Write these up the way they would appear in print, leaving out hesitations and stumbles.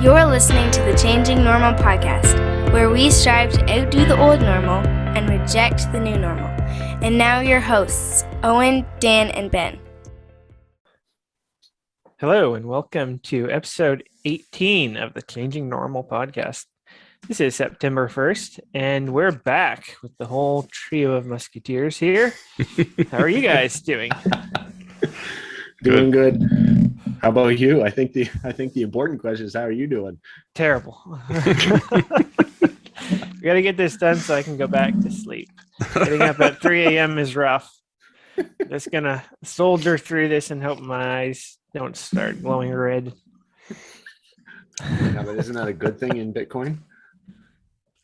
You're listening to the Changing Normal podcast, where we strive to outdo the old normal and reject the new normal. And now your hosts, Owen, Dan, and Ben. Hello, and welcome to episode 18 of the Changing Normal podcast. This is September 1st, and we're back with the whole trio of musketeers here. How are you guys doing? Doing good. How about you? I think the important question is, how are you doing? Terrible. We got to get this done so I can go back to sleep. Getting up at 3 a.m. is rough. Just gonna soldier through this and hope my eyes don't start glowing red. Yeah, but isn't that a good thing in Bitcoin?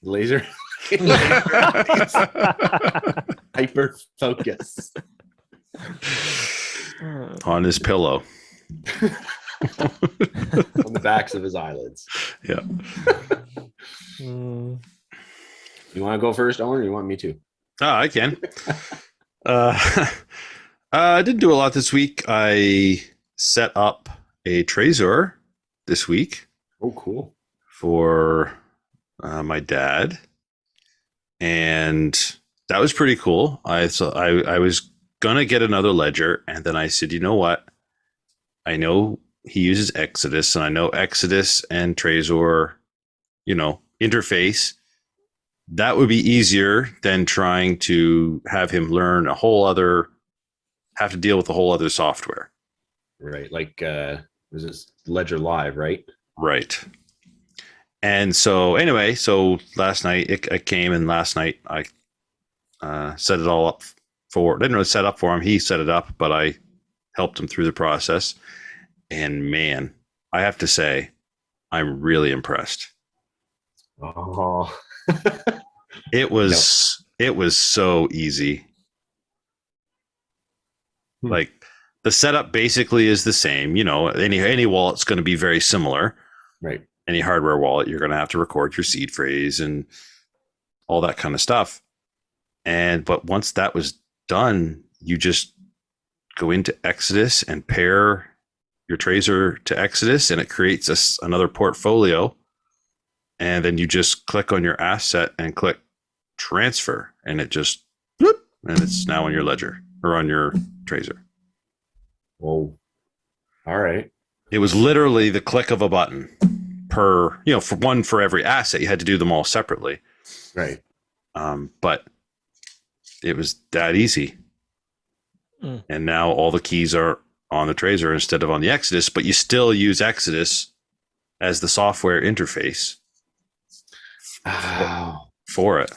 Laser. Hyper focus. On his pillow. On the backs of his eyelids. Yeah. You want to go first, Owen, or you want me to? I can. I didn't do a lot this week. I set up a Trezor this week. Oh, cool. For my dad. And that was pretty cool. I was going to get another ledger, and then I said, you know what? I know he uses Exodus, and I know Exodus and Trezor, interface. That would be easier than trying to have him learn have to deal with a whole other software. Right. Like, this is Ledger Live, right? Right. And so anyway, last night it came, and last night I set it all up didn't really set up for him. He set it up, but I helped him through the process. And man, I have to say, I'm really impressed. Oh, it was so easy. Like, the setup basically is the same. Any wallet's going to be very similar. Right. Any hardware wallet, you're going to have to record your seed phrase and all that kind of stuff. But once that was done, you just go into Exodus and pair your Trezor to Exodus, and it creates another portfolio. And then you just click on your asset and click transfer, and it just and it's now on your ledger or on your Trezor. Whoa. All right. It was literally the click of a button for every asset. You had to do them all separately. Right. But it was that easy. And now all the keys are on the Trezor instead of on the Exodus, but you still use Exodus as the software interface for it.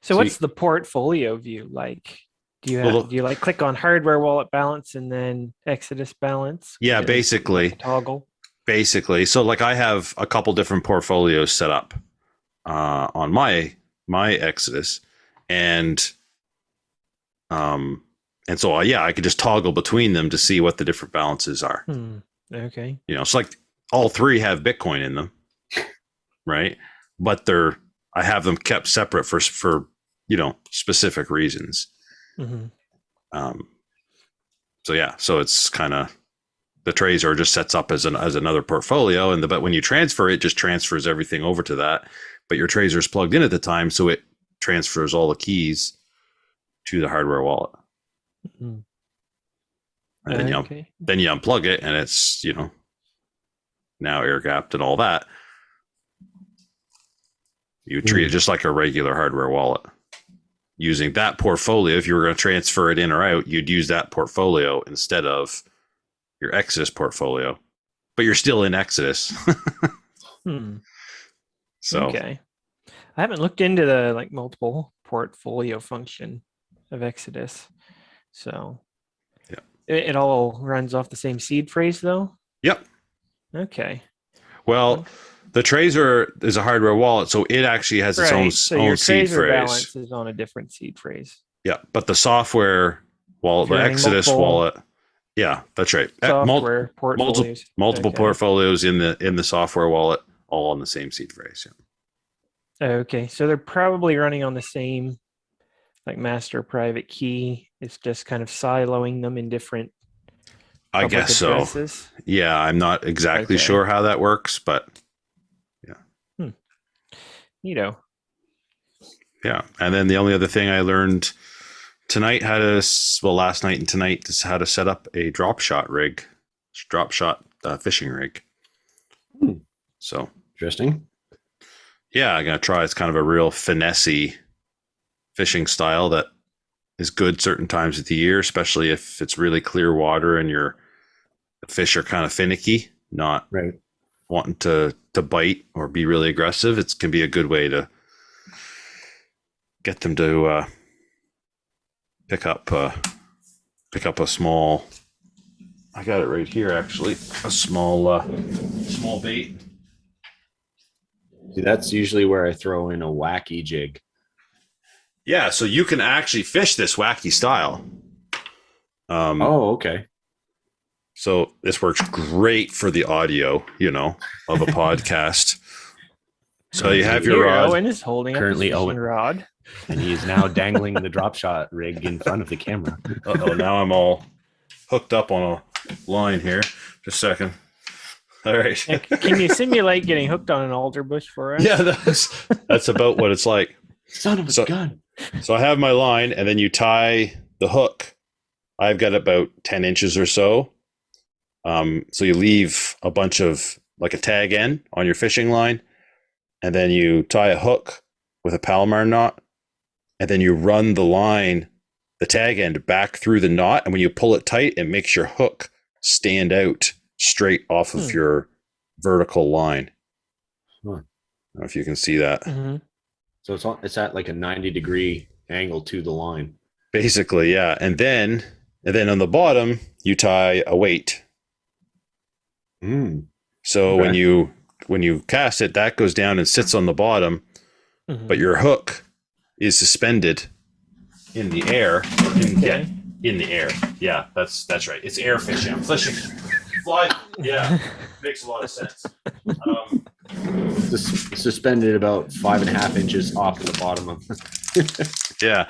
So what's the portfolio view like? Do you click on hardware wallet balance and then Exodus balance? Yeah, basically. Toggle. Basically. So like, I have a couple different portfolios set up on my Exodus, and so I could just toggle between them to see what the different balances are. Okay. It's like all three have Bitcoin in them, right? But I have them kept separate for specific reasons. Mm-hmm. So it's kind of, the Trezor just sets up as another portfolio, but when you transfer it, just transfers everything over to that. But your Trezor is plugged in at the time, so it transfers all the keys to the hardware wallet. Mm-hmm. And then you unplug it, and it's now air gapped and all that. You treat it just like a regular hardware wallet. Using that portfolio, if you were going to transfer it in or out, you'd use that portfolio instead of your Exodus portfolio, but you're still in Exodus. So, okay. I haven't looked into the multiple portfolio function of Exodus. So yeah, it all runs off the same seed phrase though? Yep. Okay. Well, the Trezor is a hardware wallet, so it actually has its own seed phrase. Balance is on a different seed phrase. Yeah, but the software wallet, the Exodus wallet, yeah, that's right. Software portfolios. Multiple portfolios in the software wallet, all on the same seed phrase. Yeah. Okay, so they're probably running on the same master private key. It's just kind of siloing them in different I public guess so. addresses? Yeah, I'm not exactly Okay. sure how that works, but Neato. yeah. And then the only other thing I learned tonight last night and tonight is how to set up a drop shot fishing rig. Hmm. So Interesting. yeah, I'm gonna try. It's kind of a real finessey fishing style that is good certain times of the year, especially if it's really clear water and the fish are kind of finicky, not Right. wanting to bite or be really aggressive. It can be a good way to get them to pick up a small. I got it right here, actually. A small bait. See, that's usually where I throw in a wacky jig. Yeah, so you can actually fish this wacky style. Oh, okay. So this works great for the audio, of a podcast. So you have your Here, rod. Owen is holding Currently, up his fishing Owen. rod. And he is now dangling the drop shot rig in front of the camera. Uh-oh, now I'm all hooked up on a line here. Just a second. All right. Can you simulate getting hooked on an alder bush for us? Yeah, that's about what it's like. Son of a gun. So I have my line, and then you tie the hook. I've got about 10 inches or so. So you leave a bunch of, like a tag end on your fishing line, and then you tie a hook with a Palomar knot, and then you run the tag end back through the knot, and when you pull it tight, it makes your hook stand out straight off of your vertical line. Huh. I don't know if you can see that. Mm-hmm. So it's at like a 90-degree angle to the line. Basically, yeah. And then on the bottom, you tie a weight. So Okay. when you cast it, that goes down and sits on the bottom, but your hook is suspended in the air. In the air. Yeah, that's right. It's air fishing. I'm fishing. Fly. Yeah, makes a lot of sense. Suspended about 5.5 inches off the bottom of. Yeah,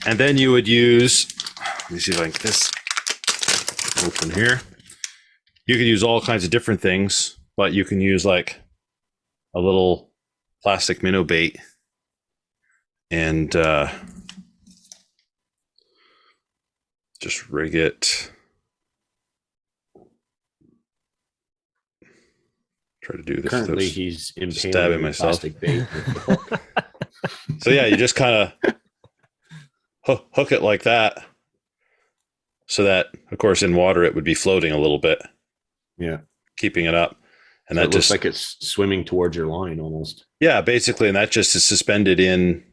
and then you would use. Let me see if I can get this open here. You could use all kinds of different things, but you can use like a little plastic minnow bait and just rig it. Try to do this. Currently, he's stabbing impaling myself. plastic bait. So yeah, you just kind of hook it like that, so that, of course, in water it would be floating a little bit. Yeah, keeping it up, and so that it looks just like it's swimming towards your line almost. Yeah, basically, and that just is suspended in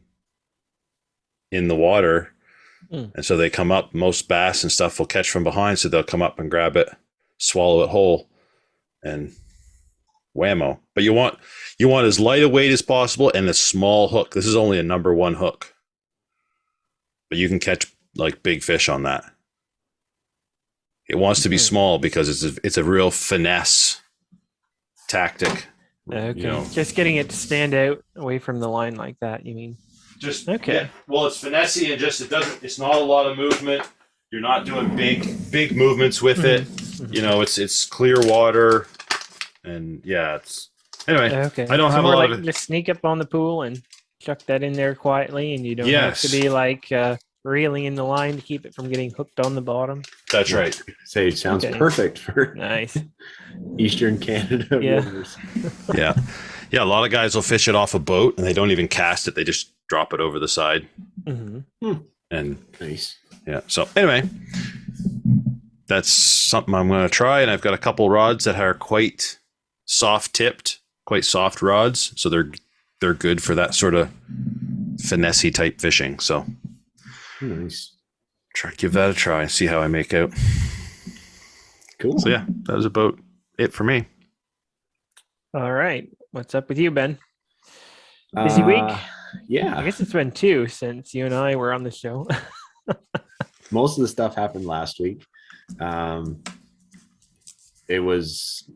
the water, and so they come up. Most bass and stuff will catch from behind, so they'll come up and grab it, swallow it whole, and whammo. But you want as light a weight as possible and a small hook. This is only a number 1 hook, but you can catch like big fish on that. It wants to be small because it's a real finesse tactic. Okay. Just getting it to stand out away from the line like that, you mean? Just okay. Yeah. Well, it's finessey and it's not a lot of movement. You're not doing big movements with it. It's clear water, and anyway. Okay. I don't have a lot of. Just sneak up on the pool and chuck that in there quietly, and you don't Yes. have to be like reeling in the line to keep it from getting hooked on the bottom. That's right. Say it sounds Okay. perfect for Nice. Eastern Canada Yeah. rivers. Yeah. A lot of guys will fish it off a boat, and they don't even cast it. They just drop it over the side. And Nice. yeah. So anyway, that's something I'm going to try, and I've got a couple rods that are quite soft tipped, quite soft rods, so they're good for that sort of finessey type fishing. So Nice. give that a try and see how I make out. Cool. So yeah, that was about it for me. All right. What's up with you, Ben? Busy week? Yeah. I guess it's been 2 since you and I were on the show. Most of the stuff happened last week. It was,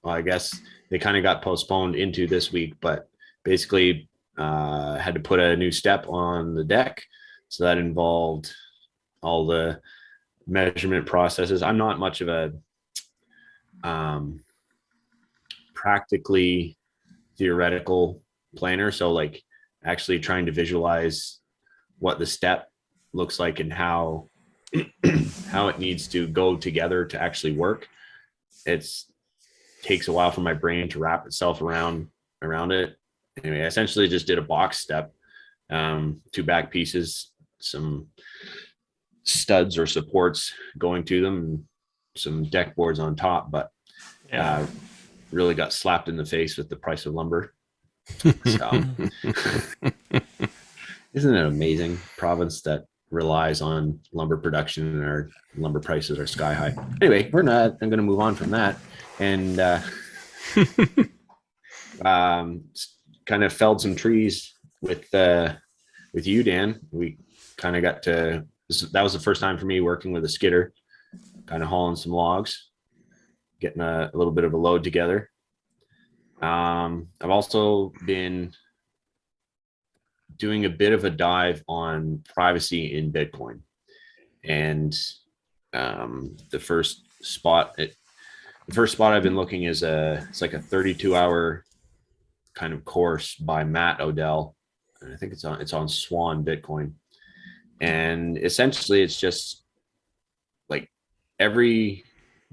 I guess they kind of got postponed into this week, but basically had to put a new step on the deck. So that involved all the measurement processes. I'm not much of a practically theoretical planner. So like actually trying to visualize what the step looks like and how it needs to go together to actually work. It's takes a while for my brain to wrap itself around it. Anyway, I essentially just did a box step, 2 back pieces, some studs or supports going to them, and some deck boards on top, but really got slapped in the face with the price of lumber. So isn't it amazing? Province that relies on lumber production and our lumber prices are sky high. Anyway, I'm going to move on from that and kind of felled some trees with you, Dan. We kind of got to, that was the first time for me working with a skidder, kind of hauling some logs, getting a little bit of a load together. I've also been doing a bit of a dive on privacy in Bitcoin, and the first spot I've been looking is it's like a 32-hour kind of course by Matt Odell, and I think it's on Swan Bitcoin, and essentially it's just like every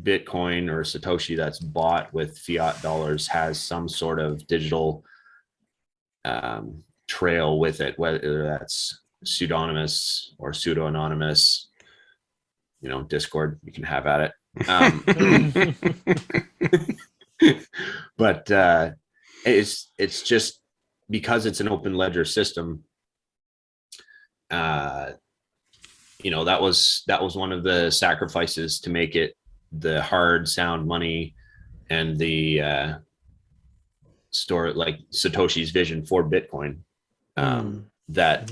Bitcoin or Satoshi that's bought with fiat dollars has some sort of digital trail with it, whether that's pseudonymous or pseudo-anonymous. Discord, you can have at it. But it's just because it's an open ledger system. That was one of the sacrifices to make it the hard sound money and the store, like Satoshi's vision for Bitcoin. That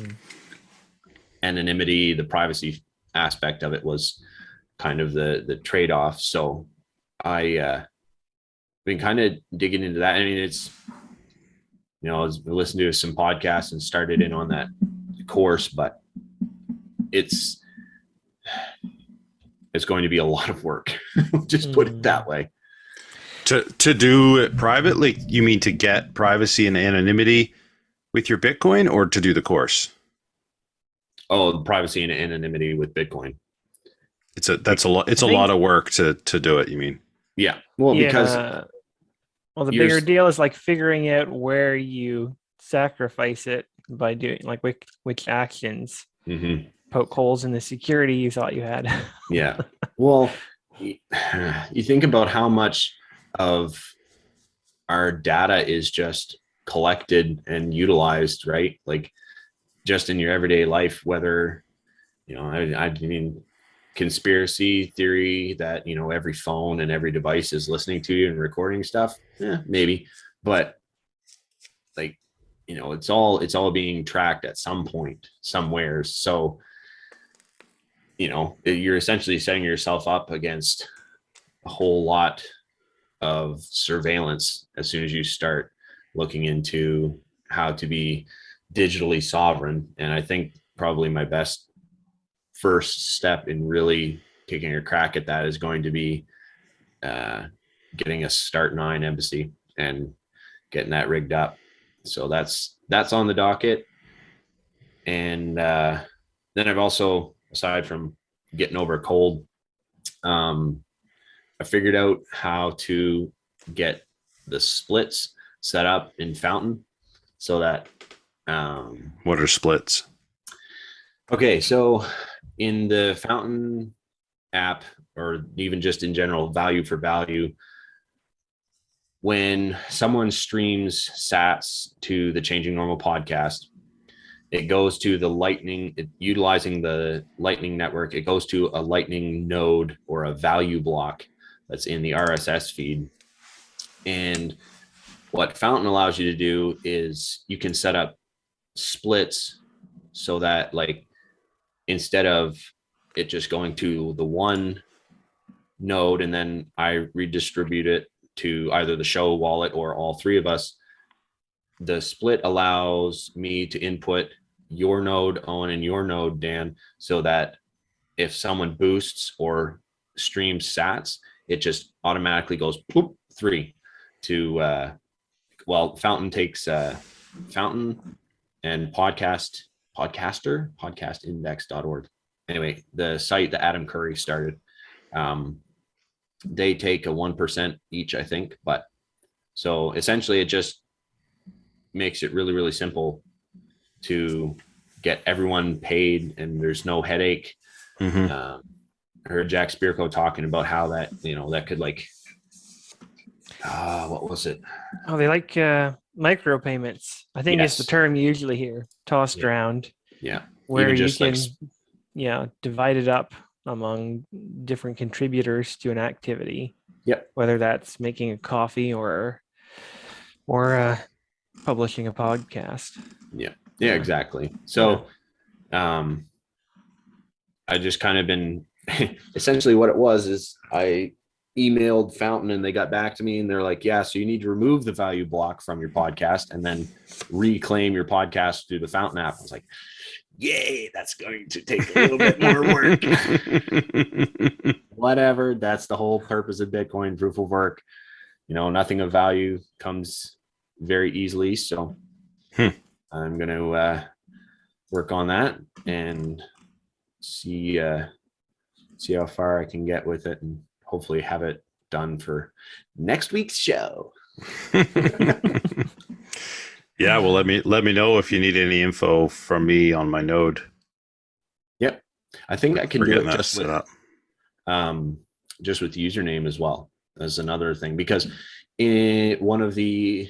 anonymity, the privacy aspect of it was kind of the trade-off. So I been kind of digging into that. I mean, it's, I was listening to some podcasts and started in on that course, but it's going to be a lot of work. Just put it that way. To do it privately, you mean to get privacy and anonymity with your Bitcoin, or to do the course? Oh, privacy and anonymity with Bitcoin. It's a lot of work to do it, you mean? Yeah. Well, because the bigger deal is like figuring out where you sacrifice it by doing like which actions poke holes in the security you thought you had. Yeah. Well, you think about how much of our data is just collected and utilized, right? Like just in your everyday life, whether, I mean, conspiracy theory that, every phone and every device is listening to you and recording stuff. Yeah, maybe. But like, it's all being tracked at some point, somewhere. So, you're essentially setting yourself up against a whole lot of surveillance as soon as you start looking into how to be digitally sovereign. And I think probably my best first step in really taking a crack at that is going to be getting a Start9 embassy and getting that rigged up. So that's on the docket. And then I've also, aside from getting over a cold, I figured out how to get the splits set up in Fountain so that what are splits? Okay, so in the Fountain app, or even just in general, value for value, when someone streams sats to the Changing Normal podcast, it goes to the Lightning, utilizing the Lightning network, it goes to a Lightning node or a value block that's in the RSS feed. And what Fountain allows you to do is you can set up splits so that, like, instead of it just going to the one node and then I redistribute it to either the show wallet or all three of us, the split allows me to input your node, Owen, and your node, Dan, so that if someone boosts or streams sats, it just automatically goes boop, 3 to Fountain takes Fountain and podcastindex.org. Anyway, the site that Adam Curry started, they take a 1% each, I think. But so essentially it just makes it really, really simple to get everyone paid, and there's no headache. I heard Jack Spirko talking about how that, that could like, what was it? Oh, they like micro payments, I think is the term you usually hear tossed around. Yeah. Where even you just can, like, divide it up among different contributors to an activity. Yep. Whether that's making a coffee or publishing a podcast. Yeah, exactly. So, I just kind of been essentially what it was is I emailed Fountain and they got back to me and they're like, yeah, so you need to remove the value block from your podcast and then reclaim your podcast through the Fountain app. I was like, yay, that's going to take a little bit more work. Whatever. That's the whole purpose of Bitcoin proof of work. Nothing of value comes very easily. So I'm going to work on that and see how far I can get with it, and hopefully have it done for next week's show. Yeah, well, let me know if you need any info from me on my node. Yep, I think I can do it just with username as well as another thing, because in one of the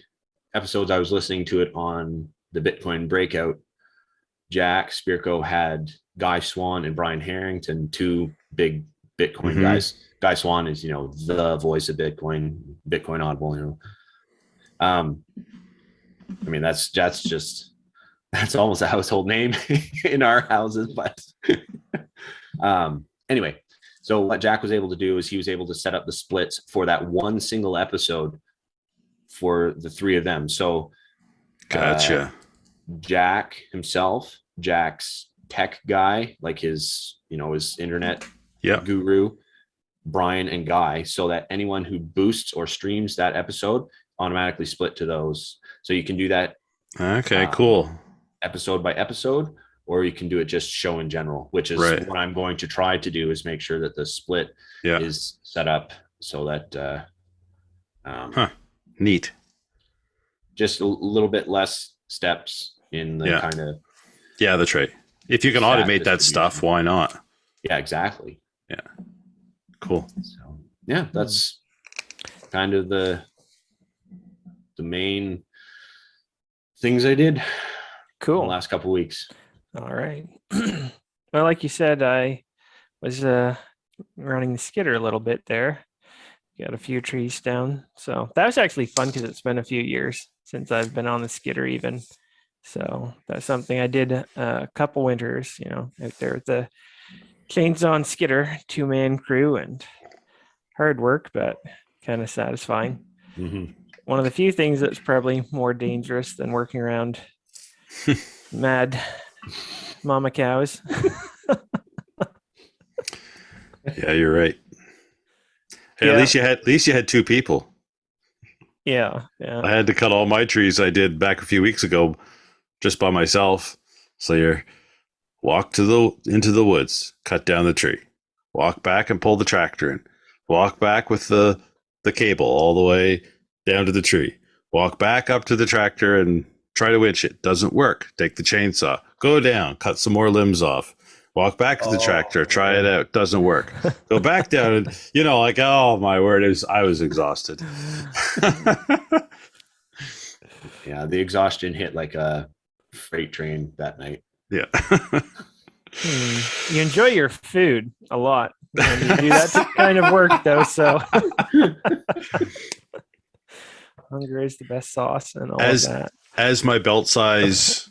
episodes I was listening to it on the Bitcoin Breakout, Jack Spirko had Guy Swan and Brian Harrington, 2 big Bitcoin guys. Guy Swan is, the voice of Bitcoin Audible, I mean, that's almost a household name in our houses. But anyway, so what Jack was able to do is he was able to set up the splits for that one single episode for the 3 of them. So gotcha. Jack himself, Jack's tech guy, like his internet guru, Brian and Guy, so that anyone who boosts or streams that episode automatically split to those. So you can do that. Okay, cool. Episode by episode, or you can do it just show in general, which is what I'm going to try to do, is make sure that the split is set up so that neat. Just a little bit less steps in the kind of that's right. If you can automate that stuff, why not? Yeah, exactly. Yeah, cool. So that's kind of the main things I did in the last couple of weeks. All right. Well, like you said, I was running the skidder a little bit there. Got a few trees down. So that was actually fun because it's been a few years since I've been on the skidder even. So that's something I did a couple winters, out there with the chainsaw and skidder, 2-man crew, and hard work, but kind of satisfying. One of the few things that's probably more dangerous than working around mad mama cows. Yeah, you're right. Hey, at least you had 2 people. Yeah. I had to cut all my trees I did back a few weeks ago just by myself. So you're walk into the woods, cut down the tree, walk back and pull the tractor in, walk back with the cable all the way down to the tree, walk back up to the tractor and try to winch it. Doesn't work. Take the chainsaw, go down, cut some more limbs off, walk back to the tractor, try it out. Doesn't work. Go back down and, oh my word, I was exhausted. Yeah, the exhaustion hit like a freight train that night. Yeah. You enjoy your food a lot when you do that kind of work, though. So hunger is the best sauce and all of that. As my belt size,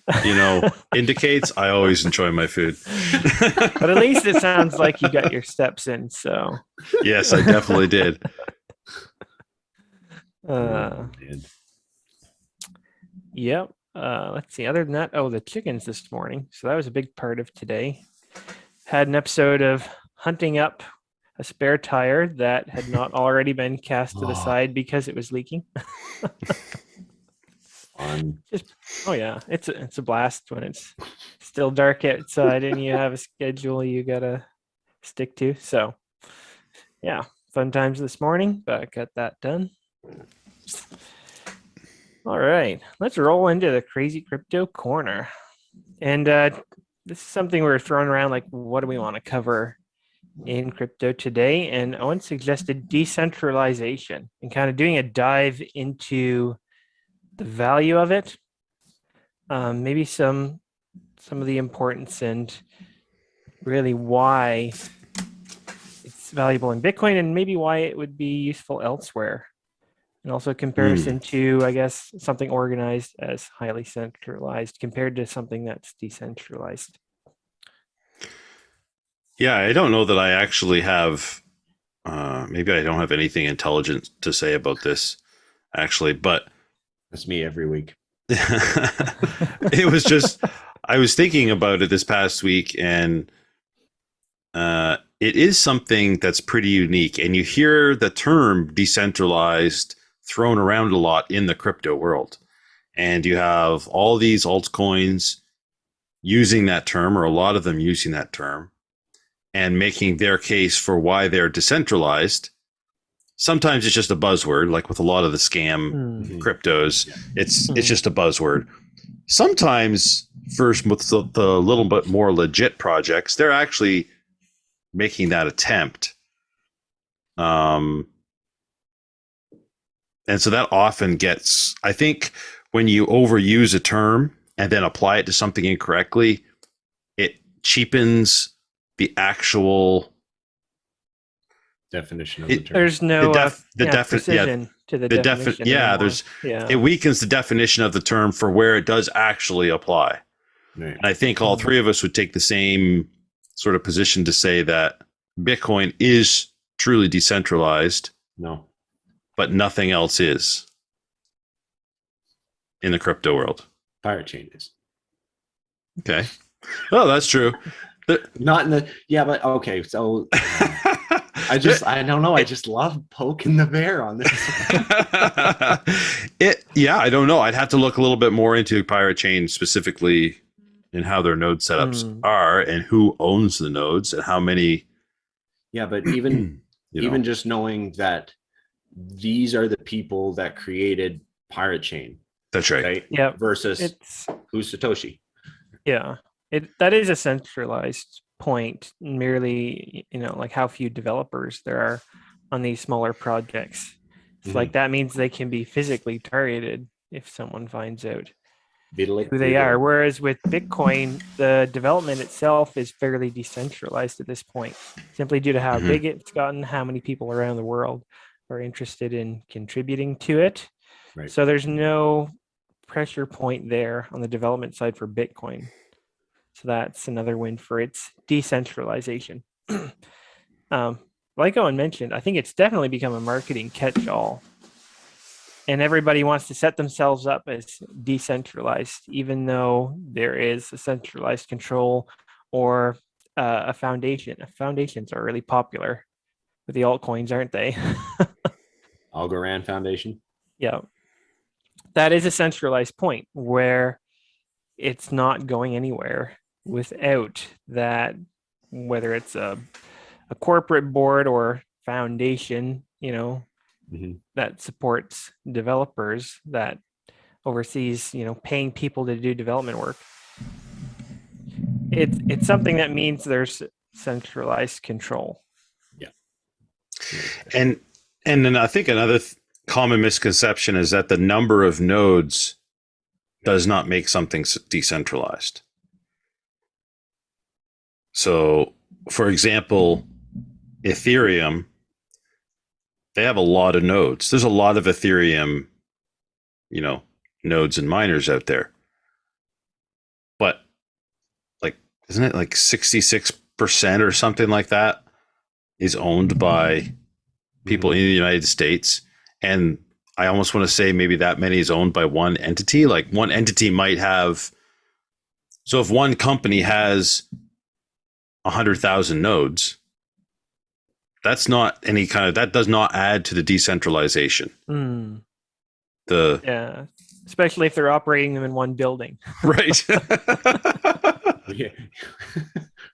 indicates, I always enjoy my food. But at least it sounds like you got your steps in. So yes, I definitely did. Yep. Let's see. Other than that, the chickens this morning. So that was a big part of today. Had an episode of hunting up a spare tire that had not already been cast to the side because it was leaking. Oh yeah, it's a blast when it's still dark outside and you have a schedule you gotta stick to. So yeah, fun times this morning, but got that done. All right, let's roll into the crazy crypto corner. And this is something we're throwing around like, what do we want to cover in crypto today? And Owen suggested decentralization and kind of doing a dive into the value of it, maybe some of the importance and really why it's valuable in Bitcoin and maybe why it would be useful elsewhere. And also comparison to, I guess, something organized as highly centralized compared to something that's decentralized. Yeah, I don't know that I actually have, maybe I don't have anything intelligent to say about this, actually, but that's me every week. It was just, I was thinking about it this past week, and it is something that's pretty unique. And you hear the term decentralized thrown around a lot in the crypto world. And you have all these altcoins using that term, or a lot of them using that term, and making their case for why they're decentralized. Sometimes it's just a buzzword, like with a lot of the scam cryptos. It's just a buzzword. Sometimes, first with the little bit more legit projects, they're actually making that attempt. And so that often gets, I think, when you overuse a term and then apply it to something incorrectly, it cheapens the actual definition of the term. There's no precision to the definition. It weakens the definition of the term for where it does actually apply. Right. And I think all three of us would take the same sort of position to say that Bitcoin is truly decentralized. No. But nothing else is in the crypto world. Pirate Chain is. Okay. Oh, that's true. Not in the, yeah, but okay. So I don't know. I just love poking the bear on this. I don't know. I'd have to look a little bit more into Pirate Chain specifically and how their node setups are and who owns the nodes and how many. Yeah, but even just knowing that these are the people that created Pirate Chain. That's right. Yeah. Versus who's Satoshi. Yeah. That is a centralized point, merely, like how few developers there are on these smaller projects. It's like that means they can be physically targeted if someone finds out who they are. Whereas with Bitcoin, the development itself is fairly decentralized at this point, simply due to how big it's gotten, how many people around the world are interested in contributing to it. Right. So there's no pressure point there on the development side for Bitcoin. So that's another win for its decentralization. Like Owen mentioned, I think it's definitely become a marketing catch-all. And everybody wants to set themselves up as decentralized, even though there is a centralized control or a foundation. Foundations are really popular with the altcoins, aren't they? Algorand Foundation. Yeah. That is a centralized point where it's not going anywhere without that, whether it's a corporate board or foundation, that supports developers, that oversees, paying people to do development work. It's something that means there's centralized control. Yeah. And then I think another common misconception is that the number of nodes does not make something decentralized. So, for example, Ethereum, they have a lot of nodes. There's a lot of Ethereum, nodes and miners out there. But isn't it like 66% or something like that is owned by people in the United States? And I almost want to say maybe that many is owned by one entity. Like one entity might have. So if one company has 100,000 nodes, that's not any kind of, that does not add to the decentralization. Yeah, especially if they're operating them in one building. Right.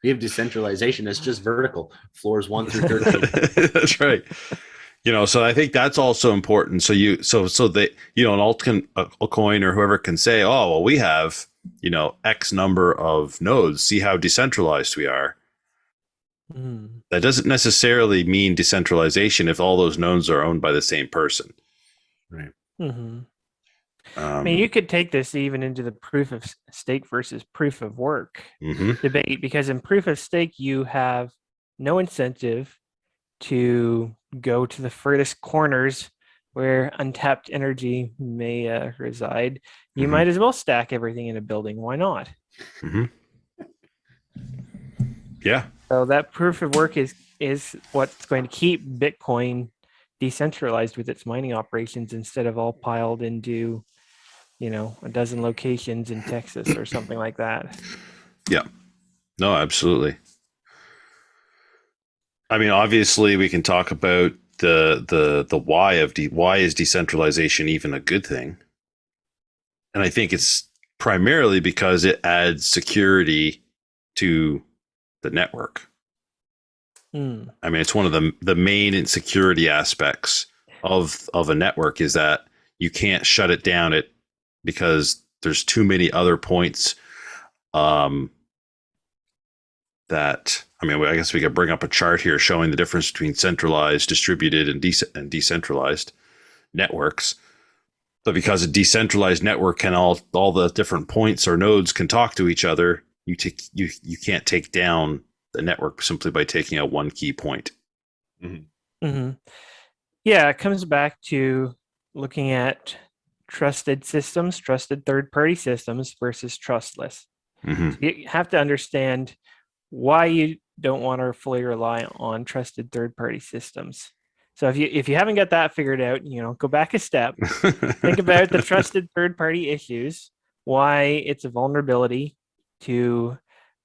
We have decentralization. It's just vertical, floors 1 through 13. That's right. So I think that's also important. So that, an altcoin or whoever can say, oh, well, we have, X number of nodes. See how decentralized we are. That doesn't necessarily mean decentralization if all those nodes are owned by the same person. Right. I mean, you could take this even into the proof of stake versus proof of work debate, because in proof of stake, you have no incentive to go to the furthest corners where untapped energy may reside. You might as well stack everything in a building. Why not? Yeah. So that proof of work is what's going to keep Bitcoin decentralized with its mining operations instead of all piled into, a dozen locations in Texas or something like that. Yeah. No, absolutely. I mean, obviously, we can talk about the why of why is decentralization even a good thing, and I think it's primarily because it adds security to the network. I mean, it's one of the main security aspects of a network is that you can't shut it down because there's too many other points. That, I mean, I guess we could bring up a chart here showing the difference between centralized, distributed, and decentralized networks. But because a decentralized network can all the different points or nodes can talk to each other, you can't take down the network simply by taking out one key point. Yeah, it comes back to looking at trusted systems, trusted third-party systems versus trustless. So you have to understand why you don't want to fully rely on trusted third-party systems. So if you haven't got that figured out, go back a step, think about the trusted third-party issues, why it's a vulnerability to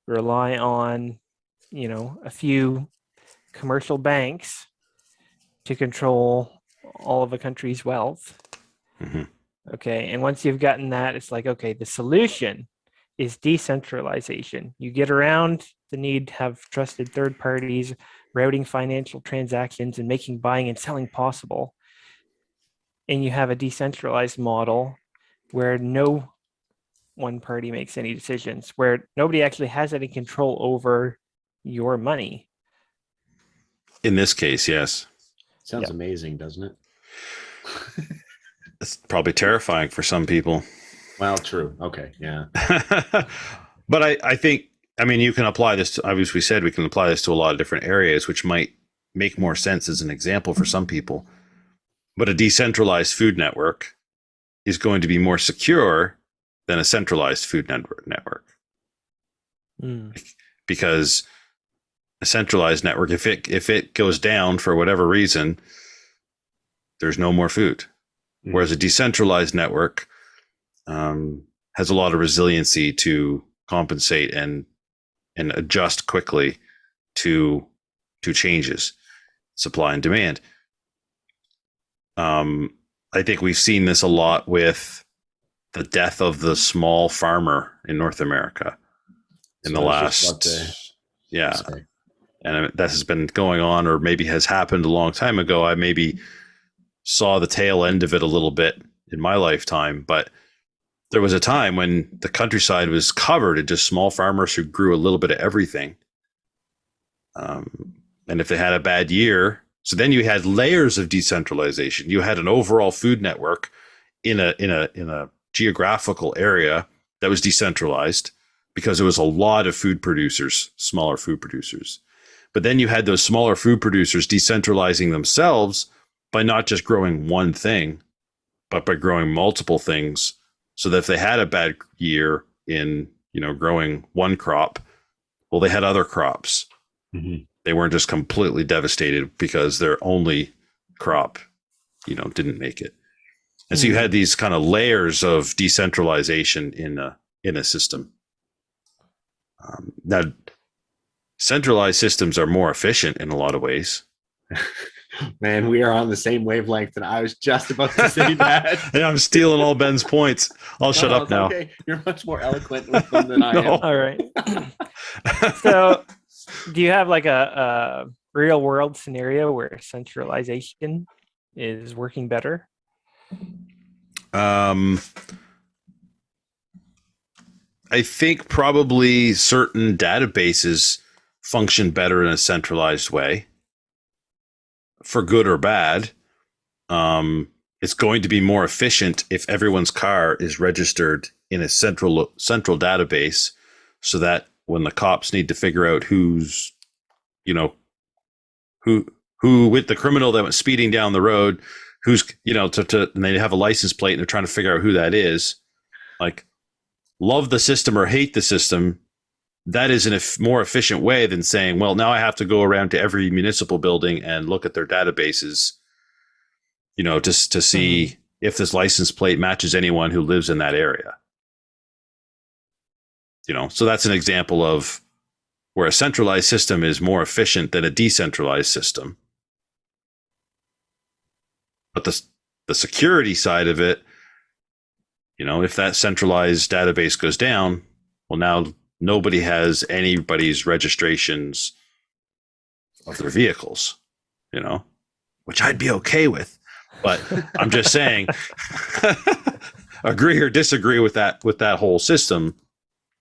rely on, a few commercial banks to control all of a country's wealth. Okay, and once you've gotten that, it's like, okay, the solution is decentralization. You get around the need to have trusted third parties routing financial transactions and making buying and selling possible. And you have a decentralized model where no one party makes any decisions, where nobody actually has any control over your money. In this case, yes. Sounds amazing, doesn't it? It's probably terrifying for some people. Well, true. Okay, yeah. But I think, I mean, you can apply this to, obviously we said we can apply this to a lot of different areas, which might make more sense as an example for some people. But a decentralized food network is going to be more secure than a centralized food network. Because a centralized network, if it goes down for whatever reason, there's no more food. Whereas a decentralized network has a lot of resiliency to compensate and adjust quickly to changes, supply and demand. I think we've seen this a lot with the death of the small farmer in North America in the last, and that has been going on, or maybe has happened a long time ago. I maybe saw the tail end of it a little bit in my lifetime, but there was a time when the countryside was covered in just small farmers who grew a little bit of everything. And if they had a bad year, so then you had layers of decentralization. You had an overall food network in a geographical area that was decentralized because there was a lot of food producers, smaller food producers. But then you had those smaller food producers decentralizing themselves by not just growing one thing, but by growing multiple things, so that if they had a bad year in, growing one crop, well, they had other crops. They weren't just completely devastated because their only crop, didn't make it. And so you had these kind of layers of decentralization in a system. Now, centralized systems are more efficient in a lot of ways. Man, we are on the same wavelength, and I was just about to say that. Yeah, I'm stealing all Ben's points. I'll shut up it's now. Okay, you're much more eloquent with them than I am. No. All right. So, do you have like a real world scenario where centralization is working better? I think probably certain databases function better in a centralized way, for good or bad. It's going to be more efficient if everyone's car is registered in a central database, so that when the cops need to figure out who's, who with the criminal that was speeding down the road, who's, and they have a license plate and they're trying to figure out who that is, like, love the system or hate the system. That is in a more efficient way than saying, well, now I have to go around to every municipal building and look at their databases, just to see if this license plate matches anyone who lives in that area. So that's an example of where a centralized system is more efficient than a decentralized system. But the security side of it, if that centralized database goes down, well, now nobody has anybody's registrations of their vehicles, which I'd be okay with. But I'm just saying, agree or disagree with that whole system.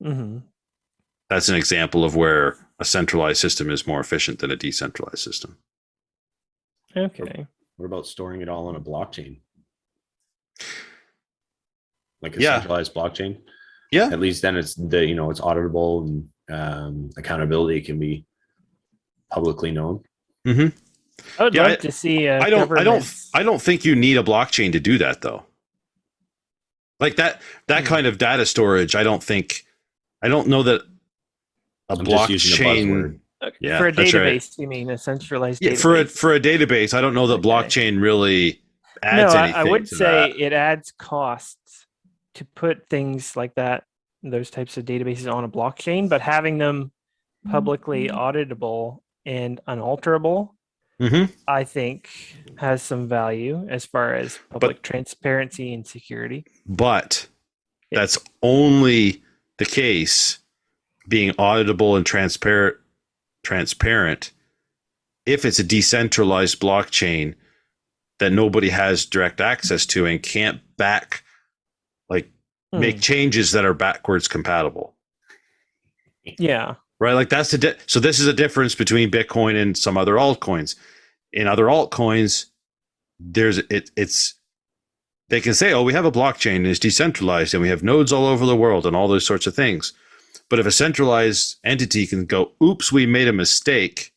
Mm-hmm. That's an example of where a centralized system is more efficient than a decentralized system. Okay. What about storing it all on a blockchain? Like a Yeah. centralized blockchain? Yeah. At least then it's it's auditable, and accountability can be publicly known. Mm-hmm. I would love to see. I don't think you need a blockchain to do that, though. Like that kind of data storage. I don't know that a blockchain. Yeah, for a database, right. You mean a centralized database? For a database, I don't know that blockchain really adds anything. I would to say that. It adds costs to put things like that, those types of databases on a blockchain, but having them publicly auditable and unalterable, I think, has some value as far as public transparency and security. But that's only the case, being auditable and transparent if it's a decentralized blockchain that nobody has direct access to and can't make changes that are backwards compatible. Yeah. Right. Like that's so this is a difference between Bitcoin and some other altcoins. In other altcoins, they can say, oh, we have a blockchain and it's decentralized and we have nodes all over the world and all those sorts of things. But if a centralized entity can go, oops, we made a mistake,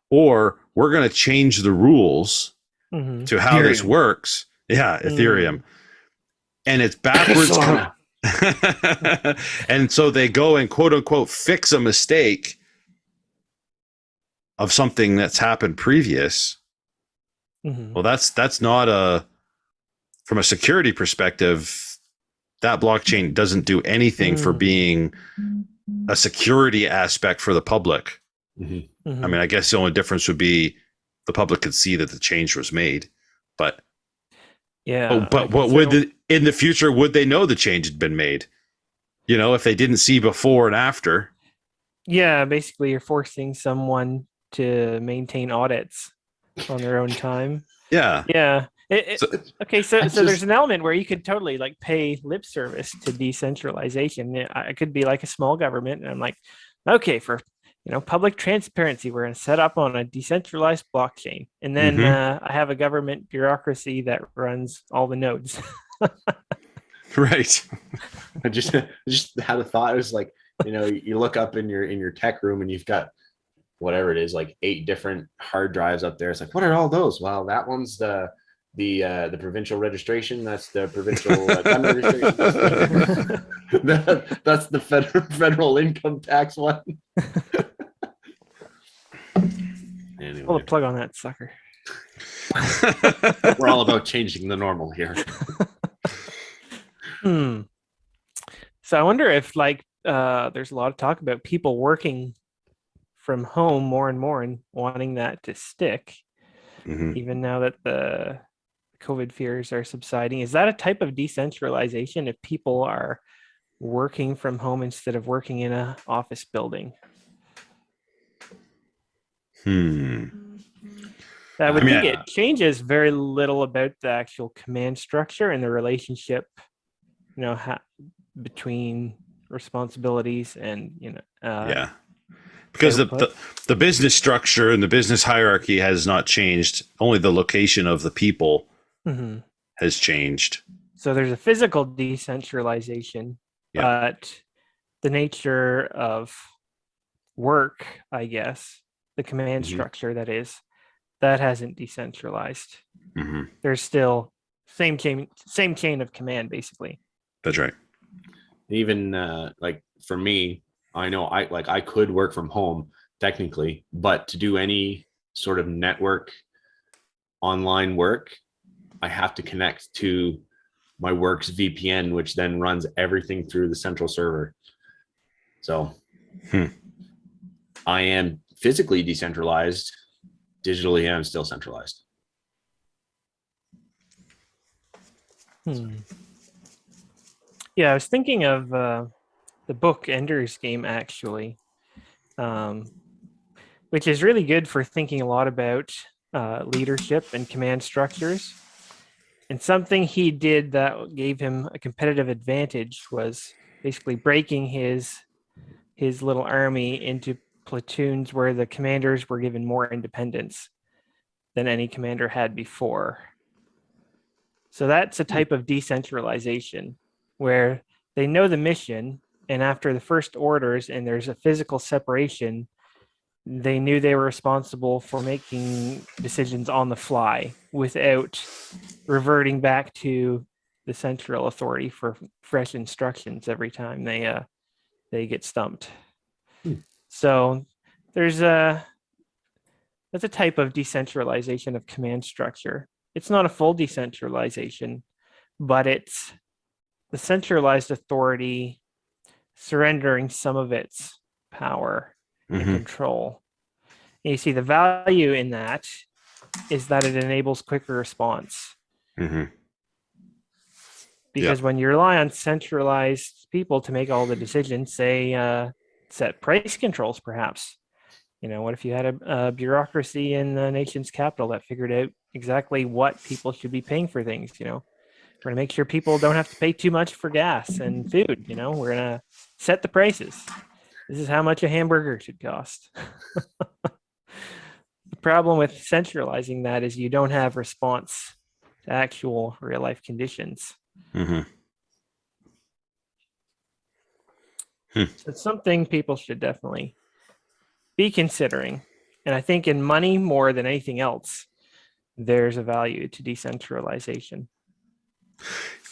or we're going to change the rules to how Ethereum. This works. Yeah, Ethereum. And it's backwards. And so they go and quote unquote fix a mistake of something that's happened previous. Well, that's not from a security perspective, that blockchain doesn't do anything for being a security aspect for the public. I mean, I guess the only difference would be the public could see that the change was made, but yeah. But what would in the future would they know the change had been made? If they didn't see before and after. Yeah, basically, you're forcing someone to maintain audits on their own time. Yeah. Yeah. So there's an element where you could totally pay lip service to decentralization. It could be like a small government, and I'm like, okay, for public transparency, we're going to set up on a decentralized blockchain, and then I have a government bureaucracy that runs all the nodes. Right. I just had a thought. It was like, you look up in your tech room and you've got whatever it is, like 8 different hard drives up there. It's like, what are all those? Well, that one's the provincial registration. That's the provincial gun registration. That's the federal income tax one. Anyway. Pull the plug on that sucker. We're all about changing the normal here. So I wonder if there's a lot of talk about people working from home more and more and wanting that to stick. Mhm. even now that the COVID fears are subsiding. Is that a type of decentralization if people are working from home instead of working in an office building? I would I mean, think it changes very little about the actual command structure and the relationship, between responsibilities and yeah, because output. the business structure and the business hierarchy has not changed. Only the location of the people Mhm. has changed. So there's a physical decentralization, Yeah. but the nature of work, I guess, the command Mhm. structure that hasn't decentralized. Hmm. There's still same chain of command, basically. That's right. Even like for me, I know I could work from home technically, but to do any sort of network online work, I have to connect to my work's VPN, which then runs everything through the central server. So I am physically decentralized. Digitally, I'm still centralized. Yeah, I was thinking of the book Ender's Game, actually, which is really good for thinking a lot about leadership and command structures. And something he did that gave him a competitive advantage was basically breaking his little army into platoons where the commanders were given more independence than any commander had before. So that's a type of decentralization where they know the mission, and after the first orders and there's a physical separation, they knew they were responsible for making decisions on the fly without reverting back to the central authority for fresh instructions every time they get stumped. So there's that's a type of decentralization of command structure. It's not a full decentralization, but it's the centralized authority surrendering some of its power and Hmm. control. And you see the value in that is that it enables quicker response. Hmm. Because when you rely on centralized people to make all the decisions, say set price controls, perhaps. What if you had a bureaucracy in the nation's capital that figured out exactly what people should be paying for things? We're going to make sure people don't have to pay too much for gas and food. We're going to set the prices. This is how much a hamburger should cost. The problem with centralizing that is you don't have response to actual real life conditions. Hmm. So it's something people should definitely be considering. And I think in money more than anything else, there's a value to decentralization.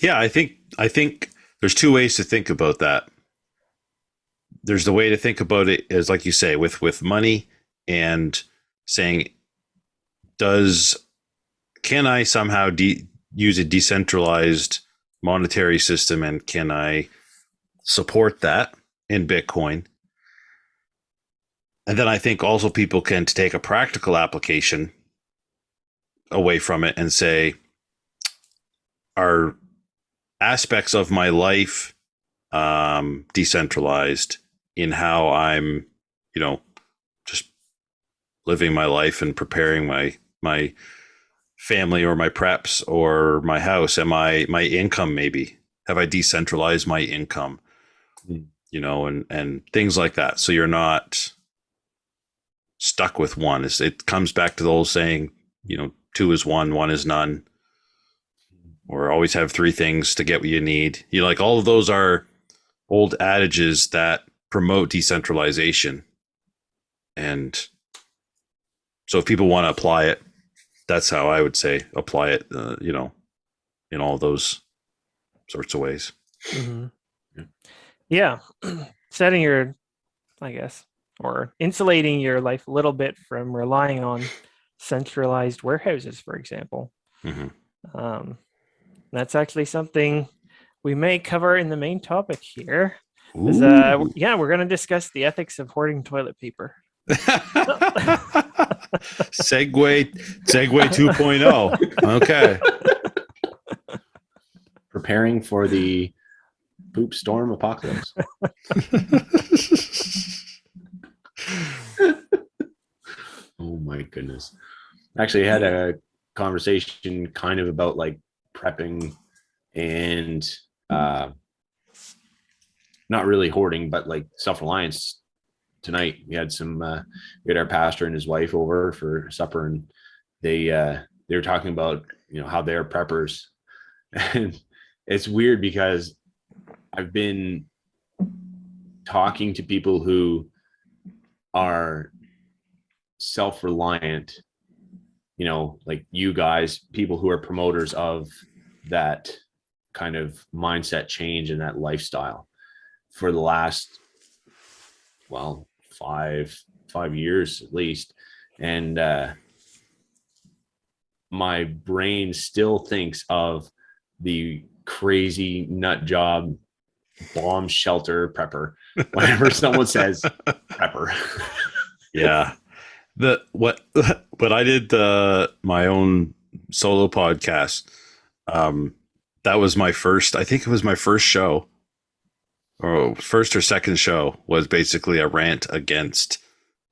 Yeah, I think there's two ways to think about that. There's the way to think about it as, like you say, with money and saying, can I somehow use a decentralized monetary system, and can I support that in Bitcoin? And then I think also people can take a practical application away from it and say, are aspects of my life decentralized in how I'm, just living my life and preparing my family or my preps or my house? Am I my income? Maybe have I decentralized my income? And things like that. So you're not stuck with one. It comes back to the old saying, two is one is none, or always have three things to get what you need. Like all of those are old adages that promote decentralization. And so if people want to apply it, that's how I would say apply it, in all those sorts of ways. Mm-hmm. Yeah. Setting your, I guess, or insulating your life a little bit from relying on centralized warehouses, for example. Mm-hmm. That's actually something we may cover in the main topic here. We're going to discuss the ethics of hoarding toilet paper. Segway 2.0. Okay. Preparing for the poop storm apocalypse. Oh my goodness. Actually, I had a conversation kind of about like prepping and not really hoarding, but like self-reliance. Tonight we had our pastor and his wife over for supper, and they were talking about how they're preppers. And it's weird because I've been talking to people who are self-reliant, like you guys, people who are promoters of that kind of mindset change and that lifestyle for the last, 5 years at least. And my brain still thinks of the crazy nut job bomb shelter prepper whenever someone says prepper. Yeah. What I did my own solo podcast. That was my first, I think it was my first show, or first or second show, was basically a rant against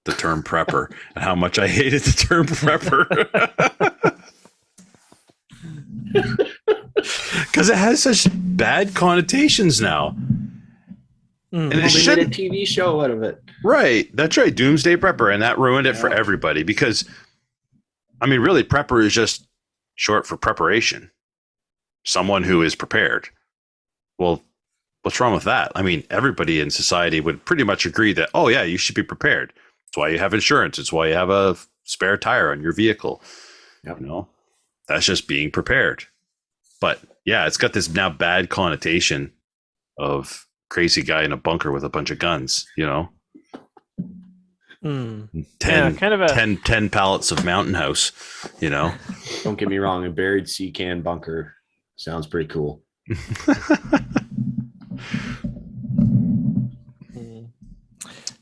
the term prepper and how much I hated the term prepper. Because it has such bad connotations now. And it should made a TV show out of it. Right. That's right. Doomsday Prepper. And that ruined it for everybody because, really, prepper is just short for preparation. Someone who is prepared. Well, what's wrong with that? Everybody in society would pretty much agree that, oh, yeah, you should be prepared. It's why you have insurance. It's why you have a spare tire on your vehicle. Yep. That's just being prepared. But, yeah, it's got this now bad connotation of crazy guy in a bunker with a bunch of guns, 10 pallets of Mountain House, Don't get me wrong, a buried sea can bunker sounds pretty cool.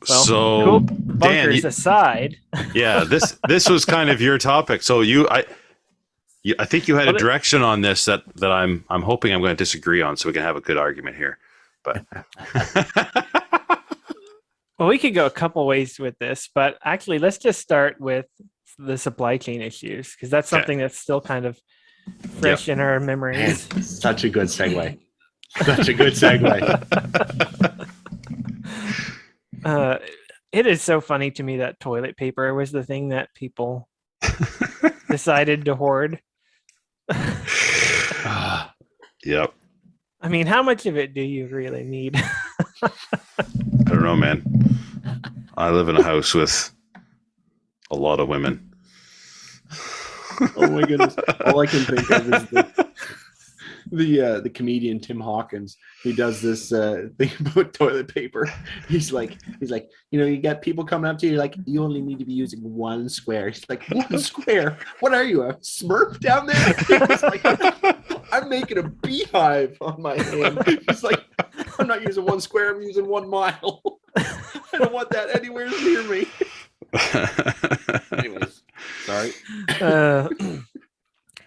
Well, so cool bunkers Dan, aside. Yeah, this was kind of your topic. So I think you had a direction on this that I'm hoping I'm going to disagree on, so we can have a good argument here. But well, we could go a couple ways with this, but actually, let's just start with the supply chain issues because that's something that's still kind of fresh in our memories. Man, such a good segue. Such a good segue. It is so funny to me that toilet paper was the thing that people decided to hoard. Yep. How much of it do you really need? I don't know, man. I live in a house with a lot of women. Oh my goodness! All I can think of is the comedian Tim Hawkins. He does this thing about toilet paper. He's like, you got people coming up to you like, you only need to be using one square. He's like, one square? What are you, a Smurf down there? He's like, I'm making a beehive on my hand. He's like, I'm not using one square. I'm using 1 mile. I don't want that anywhere near me. Anyways, sorry.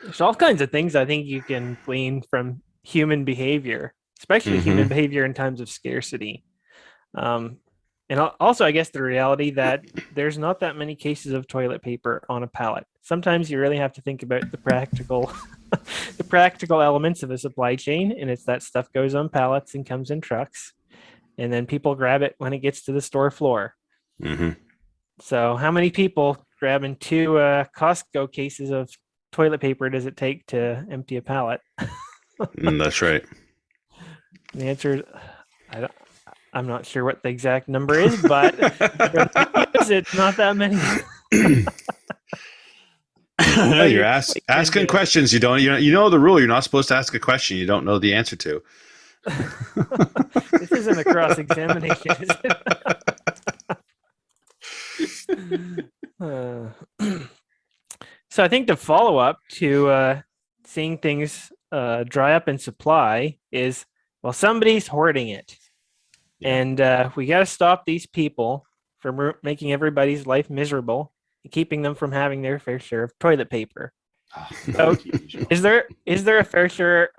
There's all kinds of things I think you can glean from human behavior, especially human behavior in times of scarcity. And also, I guess the reality that there's not that many cases of toilet paper on a pallet. Sometimes you really have to think about the practical elements of a supply chain, and it's that stuff goes on pallets and comes in trucks, and then people grab it when it gets to the store floor. Mm-hmm. So how many people grabbing 2 Costco cases of toilet paper does it take to empty a pallet? That's right. The answer is, I'm not sure what the exact number is, but it's not that many. You're asking questions. You know the rule. You're not supposed to ask a question you don't know the answer to. This isn't a cross-examination, is it? So I think the follow-up to seeing things dry up in supply is, well, somebody's hoarding it. And we got to stop these people for making everybody's life miserable and keeping them from having their fair share of toilet paper. So, is there a fair share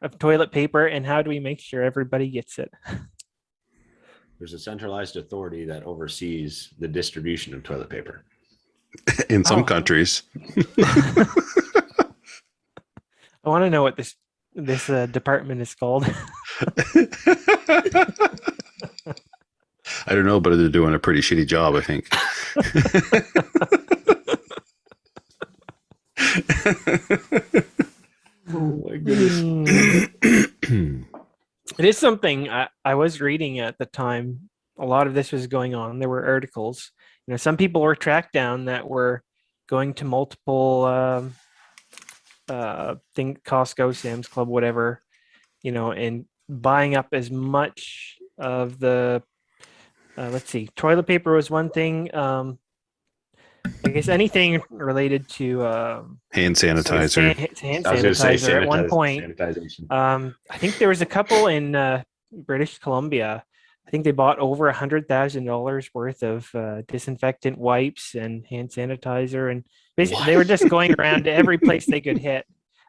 of toilet paper, and how do we make sure everybody gets it? There's a centralized authority that oversees the distribution of toilet paper. In some countries. I want to know what this department is called. I don't know, but they're doing a pretty shitty job, I think. Oh my goodness. It is something I was reading at the time. A lot of this was going on. There were articles. Some people were tracked down that were going to multiple Costco, Sam's Club, whatever, and buying up as much of the let's see, toilet paper was one thing. I guess anything related to hand sanitizer. Hand sanitizer at one point. I think there was a couple in British Columbia. I think they bought over $100,000 worth of disinfectant wipes and hand sanitizer, and basically they were just going around to every place they could hit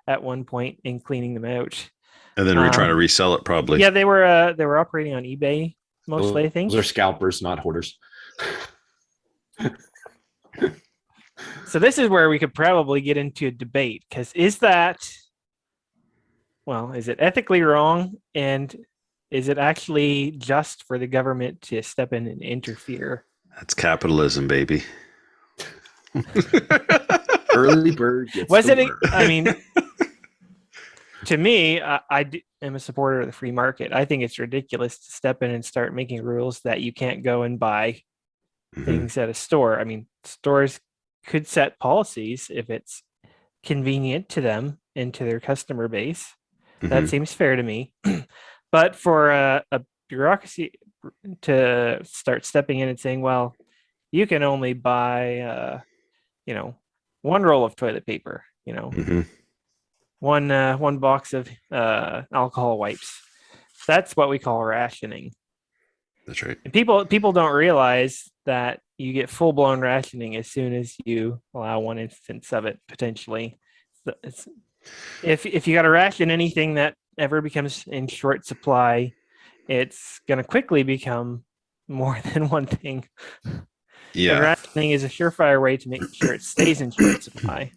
at one point and cleaning them out. And then we're trying to resell it, probably. Yeah, they were operating on eBay mostly. I think those are scalpers, not hoarders. So this is where we could probably get into a debate, because is it ethically wrong, and is it actually just for the government to step in and interfere? That's capitalism, baby. Early bird gets Wasn't the it? worm. I mean, to me, I am a supporter of the free market. I think it's ridiculous to step in and start making rules that you can't go and buy things at a store. I mean, stores could set policies if it's convenient to them and to their customer base. That seems fair to me. But for a bureaucracy to start stepping in and saying, well, you can only buy, one roll of toilet paper, one box of alcohol wipes. That's what we call rationing. That's right. And people don't realize that you get full-blown rationing as soon as you allow one instance of it, potentially. If you got to ration anything that ever becomes in short supply, it's going to quickly become more than one thing. Yeah. And rationing is a surefire way to make sure it stays in short supply.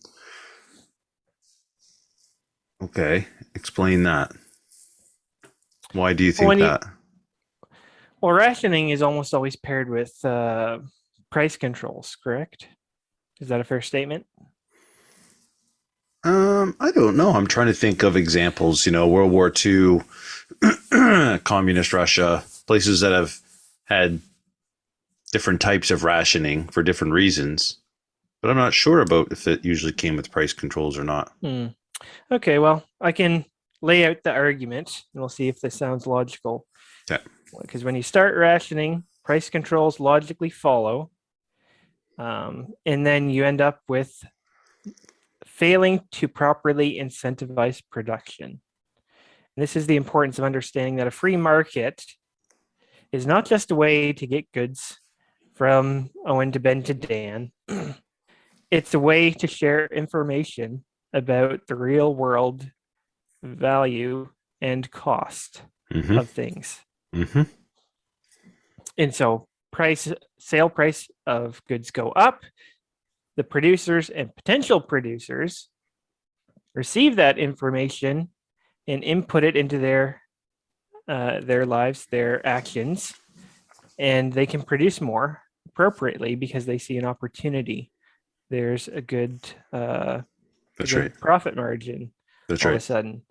Okay. Explain that. Why do you think that? Well, rationing is almost always paired with price controls, correct? Is that a fair statement? I don't know. I'm trying to think of examples, World War II, communist Russia, places that have had different types of rationing for different reasons. But I'm not sure about if it usually came with price controls or not. Okay, well, I can lay out the argument, and we'll see if this sounds logical. Okay. Because when you start rationing, price controls logically follow. And then you end up with failing to properly incentivize production. And this is the importance of understanding that a free market is not just a way to get goods from Owen to Ben to Dan. It's a way to share information about the real world value and cost of things. And so sale price of goods go up. The producers and potential producers receive that information and input it into their lives, their actions, and they can produce more appropriately because they see an opportunity. There's a good profit margin all of a sudden.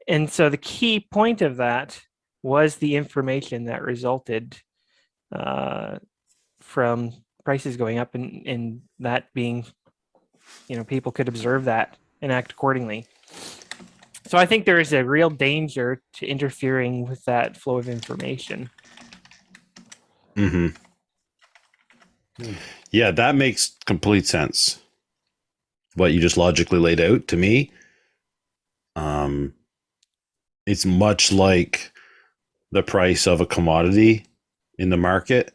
And so the key point of that was the information that resulted from prices going up, and that being, people could observe that and act accordingly. So I think there is a real danger to interfering with that flow of information. Yeah, that makes complete sense. What you just logically laid out to me. It's much like the price of a commodity in the market.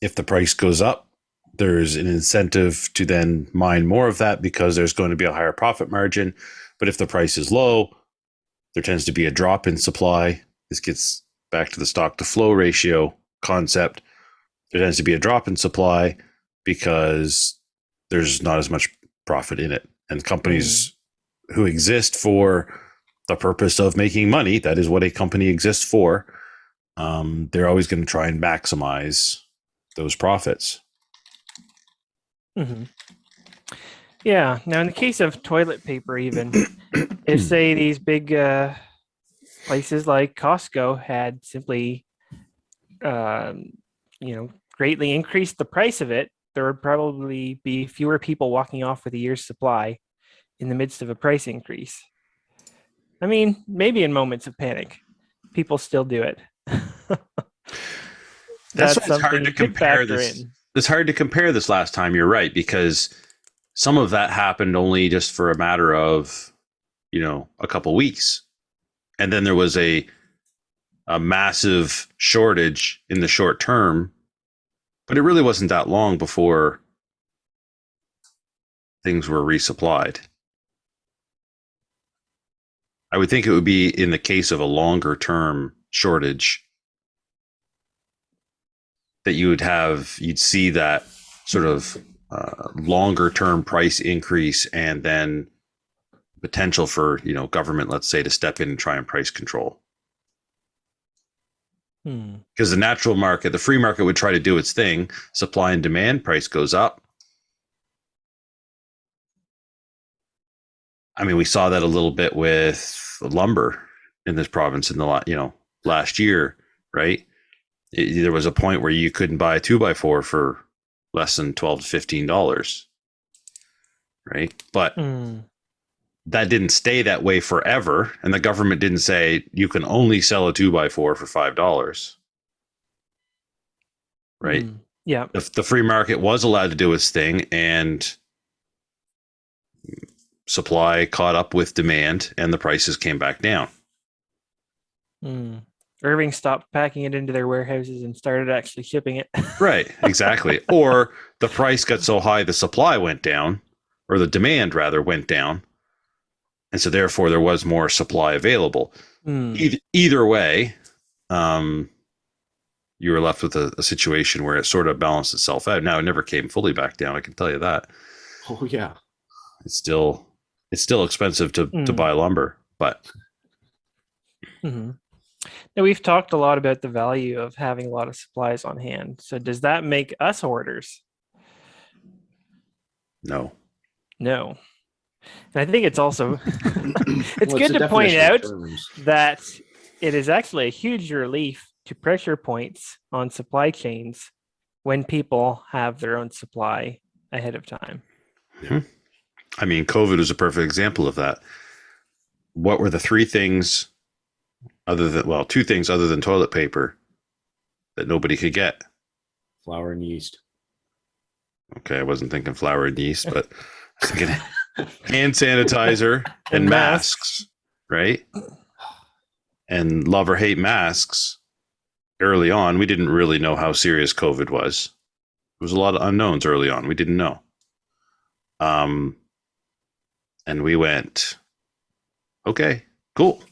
if the price goes up, there's an incentive to then mine more of that because there's going to be a higher profit margin. But if the price is low, there tends to be a drop in supply. This gets back to the stock to flow ratio concept. There tends to be a drop in supply because there's not as much profit in it. And companies who exist for the purpose of making money, that is what a company exists for, they're always going to try and maximize those profits. Mm-hmm. Yeah. Now, in the case of toilet paper, even if say these big places like Costco had simply, greatly increased the price of it, there would probably be fewer people walking off with a year's supply in the midst of a price increase. I mean, maybe in moments of panic, people still do it. That's That's why it's hard something to you could compare factor this. in. It's hard to compare this last time. You're right, because some of that happened only just for a matter of, a couple weeks. And then there was a massive shortage in the short term, but it really wasn't that long before things were resupplied. I would think it would be in the case of a longer term shortage that you'd see that sort of longer term price increase, and then potential for, government, let's say, to step in and try and price control. Because the natural market, the free market, would try to do its thing. Supply and demand, price goes up. I mean, we saw that a little bit with lumber in this province in the last year, right? There was a point where you couldn't buy a 2x4 for less than $12 to $15, right? But that didn't stay that way forever, and the government didn't say you can only sell a 2x4 for $5, right? Yeah. The free market was allowed to do its thing, and supply caught up with demand, and the prices came back down. Irving stopped packing it into their warehouses and started actually shipping it. Right, exactly. Or the price got so high, the supply went down, or the demand rather went down. And so therefore there was more supply available. Either way, you were left with a situation where it sort of balanced itself out. Now, it never came fully back down, I can tell you that. Oh, yeah. It's still expensive to buy lumber, but Now, we've talked a lot about the value of having a lot of supplies on hand. So does that make us hoarders? no. No. And I think it's also it's Well, good a to point definition of out terms. that it is actually a huge relief to pressure points on supply chains when people have their own supply ahead of time. I mean, COVID was a perfect example of that. What were the three things two things other than toilet paper that nobody could get? Flour and yeast. Okay, I wasn't thinking flour and yeast, but I was thinking hand sanitizer and masks, right? And love or hate masks. Early on, we didn't really know how serious COVID was. There was a lot of unknowns early on. We didn't know. And we went, okay, cool.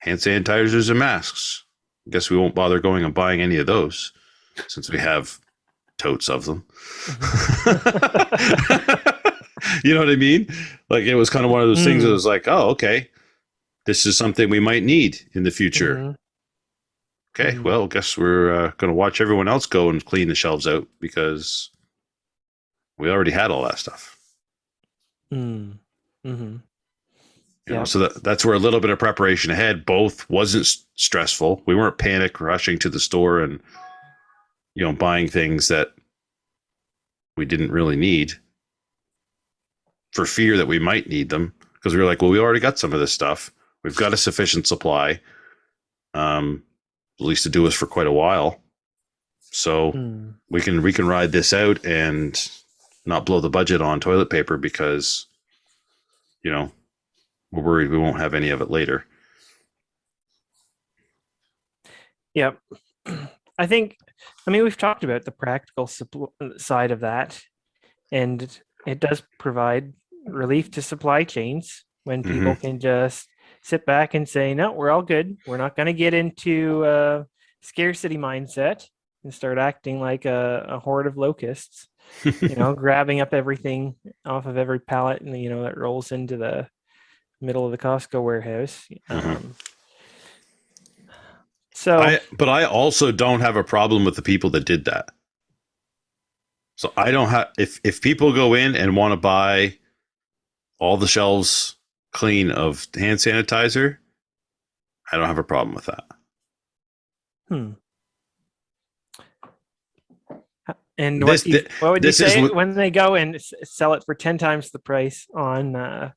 Hand sanitizers and masks. I guess we won't bother going and buying any of those since we have totes of them. You know what I mean? Like, it was kind of one of those things that was like, oh, okay, this is something we might need in the future. Okay, well, I guess we're going to watch everyone else go and clean the shelves out because we already had all that stuff. So that's where a little bit of preparation ahead both wasn't stressful. We weren't panic rushing to the store and buying things that we didn't really need for fear that we might need them, because we were like, well, we already got some of this stuff. We've got a sufficient supply, at least to do us for quite a while. So we can ride this out and not blow the budget on toilet paper because, we're worried we won't have any of it later. Yep. I think I mean, we've talked about the practical side of that, and it does provide relief to supply chains when people can just sit back and say, no, we're all good. We're not going to get into scarcity mindset and start acting like a horde of locusts, grabbing up everything off of every pallet and, that rolls into the middle of the Costco warehouse. But I also don't have a problem with the people that did that. So I don't have, if people go in and want to buy all the shelves clean of hand sanitizer, I don't have a problem with that. And what would you say when they go and sell it for 10 times the price on, I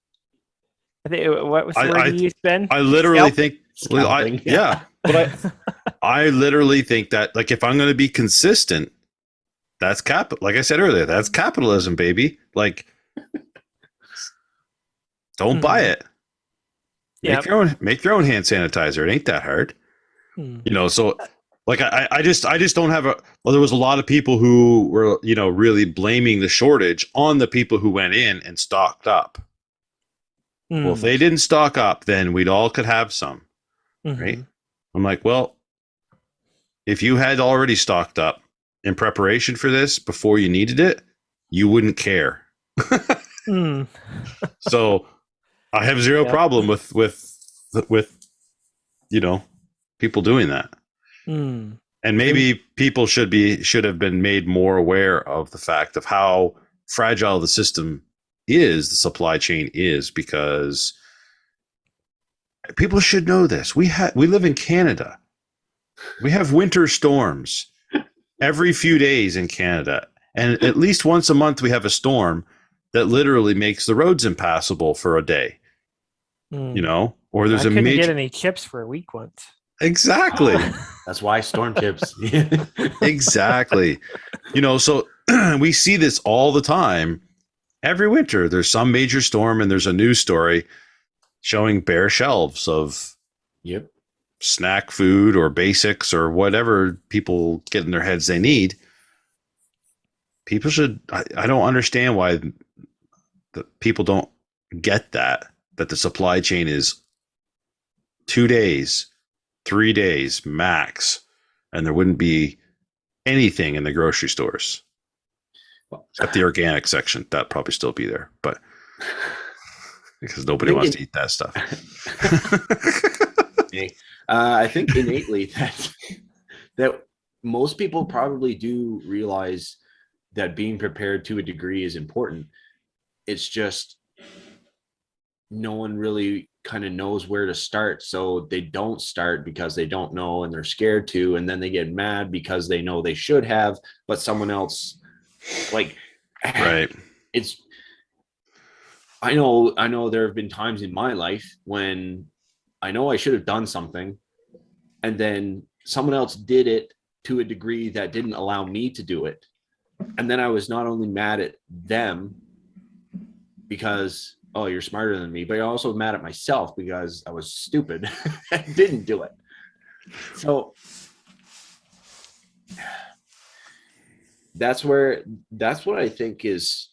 think, what was the word you used, Ben? I literally think, but I literally think that, like, if I'm going to be consistent, that's like I said earlier, that's capitalism, baby. Like, don't buy it. Make your own hand sanitizer. It ain't that hard. So like I just don't have there was a lot of people who were, really blaming the shortage on the people who went in and stocked up. Well, if they didn't stock up, then we'd all could have some. Right? I'm like, well, if you had already stocked up in preparation for this before you needed it, you wouldn't care. So I have zero problem with people doing that. And maybe people should have been made more aware of the fact of how fragile the system is, the supply chain is, because people should know this. We live in Canada. We have winter storms every few days in Canada. And at least once a month we have a storm that literally makes the roads impassable for a day. Or there's I couldn't get any chips for a week once. Exactly. That's why storm chips. Exactly. So we see this all the time. Every winter, there's some major storm and there's a news story showing bare shelves of snack food or basics or whatever people get in their heads they need. People should, I don't understand why the people don't get that the supply chain is 2 days, 3 days max, and there wouldn't be anything in the grocery stores. At the organic section, that'd probably still be there, but because nobody wants to eat that stuff. I think innately that most people probably do realize that being prepared to a degree is important. It's just no one really kind of knows where to start, so they don't start because they don't know and they're scared to, and then they get mad because they know they should have, but someone else, like, right. I know there have been times in my life when I know I should have done something, and then someone else did it to a degree that didn't allow me to do it. And then I was not only mad at them because, oh, you're smarter than me, but I'm also mad at myself because I was stupid and didn't do it. So that's what I think is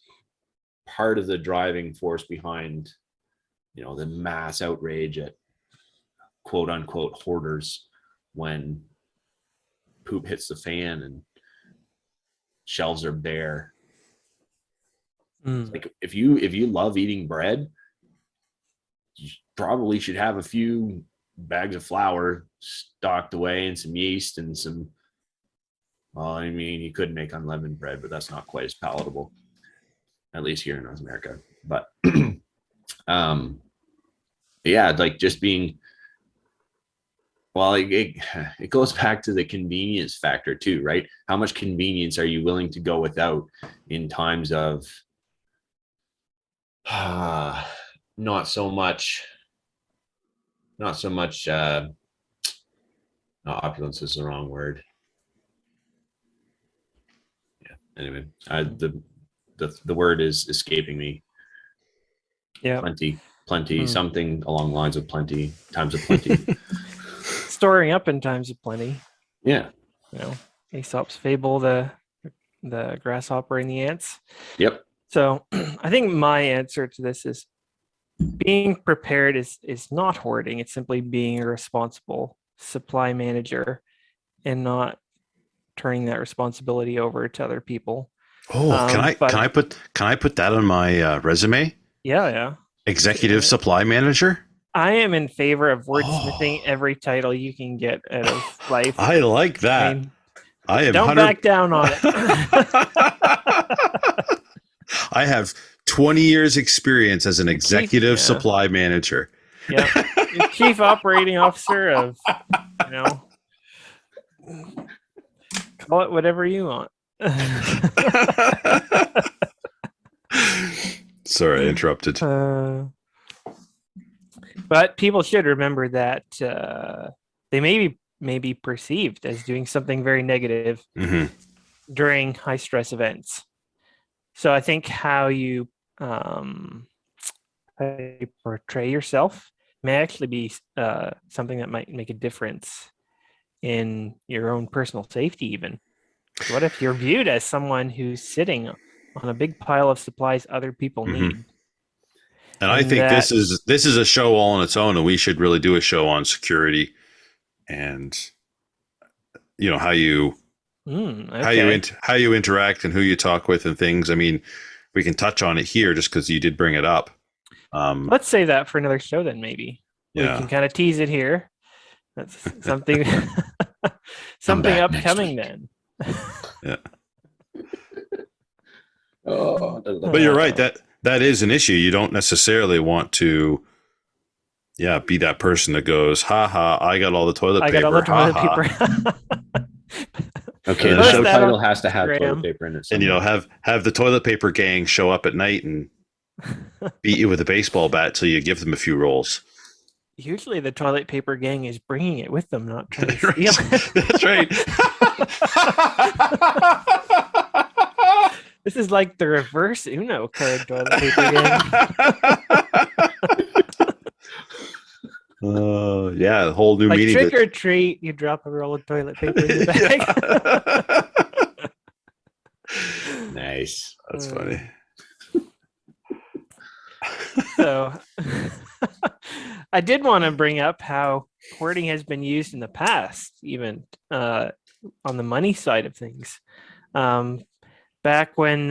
part of the driving force behind, the mass outrage at quote unquote hoarders when poop hits the fan and shelves are bare. Like, if you love eating bread, you probably should have a few bags of flour stocked away and some yeast and some, well, I mean, you could make unleavened bread, but that's not quite as palatable, at least here in North America. But yeah, like, just being, well, it goes back to the convenience factor too, right? How much convenience are you willing to go without in times of not so much opulence is the wrong word. Yeah, anyway, the word is escaping me. Yeah, plenty, something along the lines of times of plenty. Storing up in times of plenty. Yeah. Aesop's fable, the grasshopper and the ants. Yep. So I think my answer to this is being prepared is not hoarding. It's simply being a responsible supply manager and not turning that responsibility over to other people. Oh, can I put that on my resume? Yeah. Executive supply manager. I am in favor of wordsmithing every title you can get out of life. I like that. I am don't back down on it. I have 20 years experience as an executive supply manager. Yeah. Chief operating officer of, call it whatever you want. Sorry, I interrupted. But people should remember that they may be perceived as doing something very negative during high stress events. So I think how you portray yourself may actually be something that might make a difference in your own personal safety even. So what if you're viewed as someone who's sitting on a big pile of supplies other people need? And I think this is a show all on its own, and we should really do a show on security and how you how you interact and who you talk with and things. I mean, we can touch on it here just because you did bring it up. Let's save that for another show then, maybe. Yeah. We can kind of tease it here. That's something something upcoming then. Yeah. But you're right, that is an issue. You don't necessarily want to be that person that goes, ha ha, I got all the toilet paper. I got all the toilet paper. Okay, the show title has to have toilet paper in it. And have the toilet paper gang show up at night and beat you with a baseball bat till you give them a few rolls. Usually the toilet paper gang is bringing it with them, not trying to steal it. That's right. This is like the reverse Uno card toilet paper gang. A whole new meaning. Trick or treat, you drop a roll of toilet paper in the bag. Nice. That's funny. So I did want to bring up how hoarding has been used in the past, even on the money side of things. Back when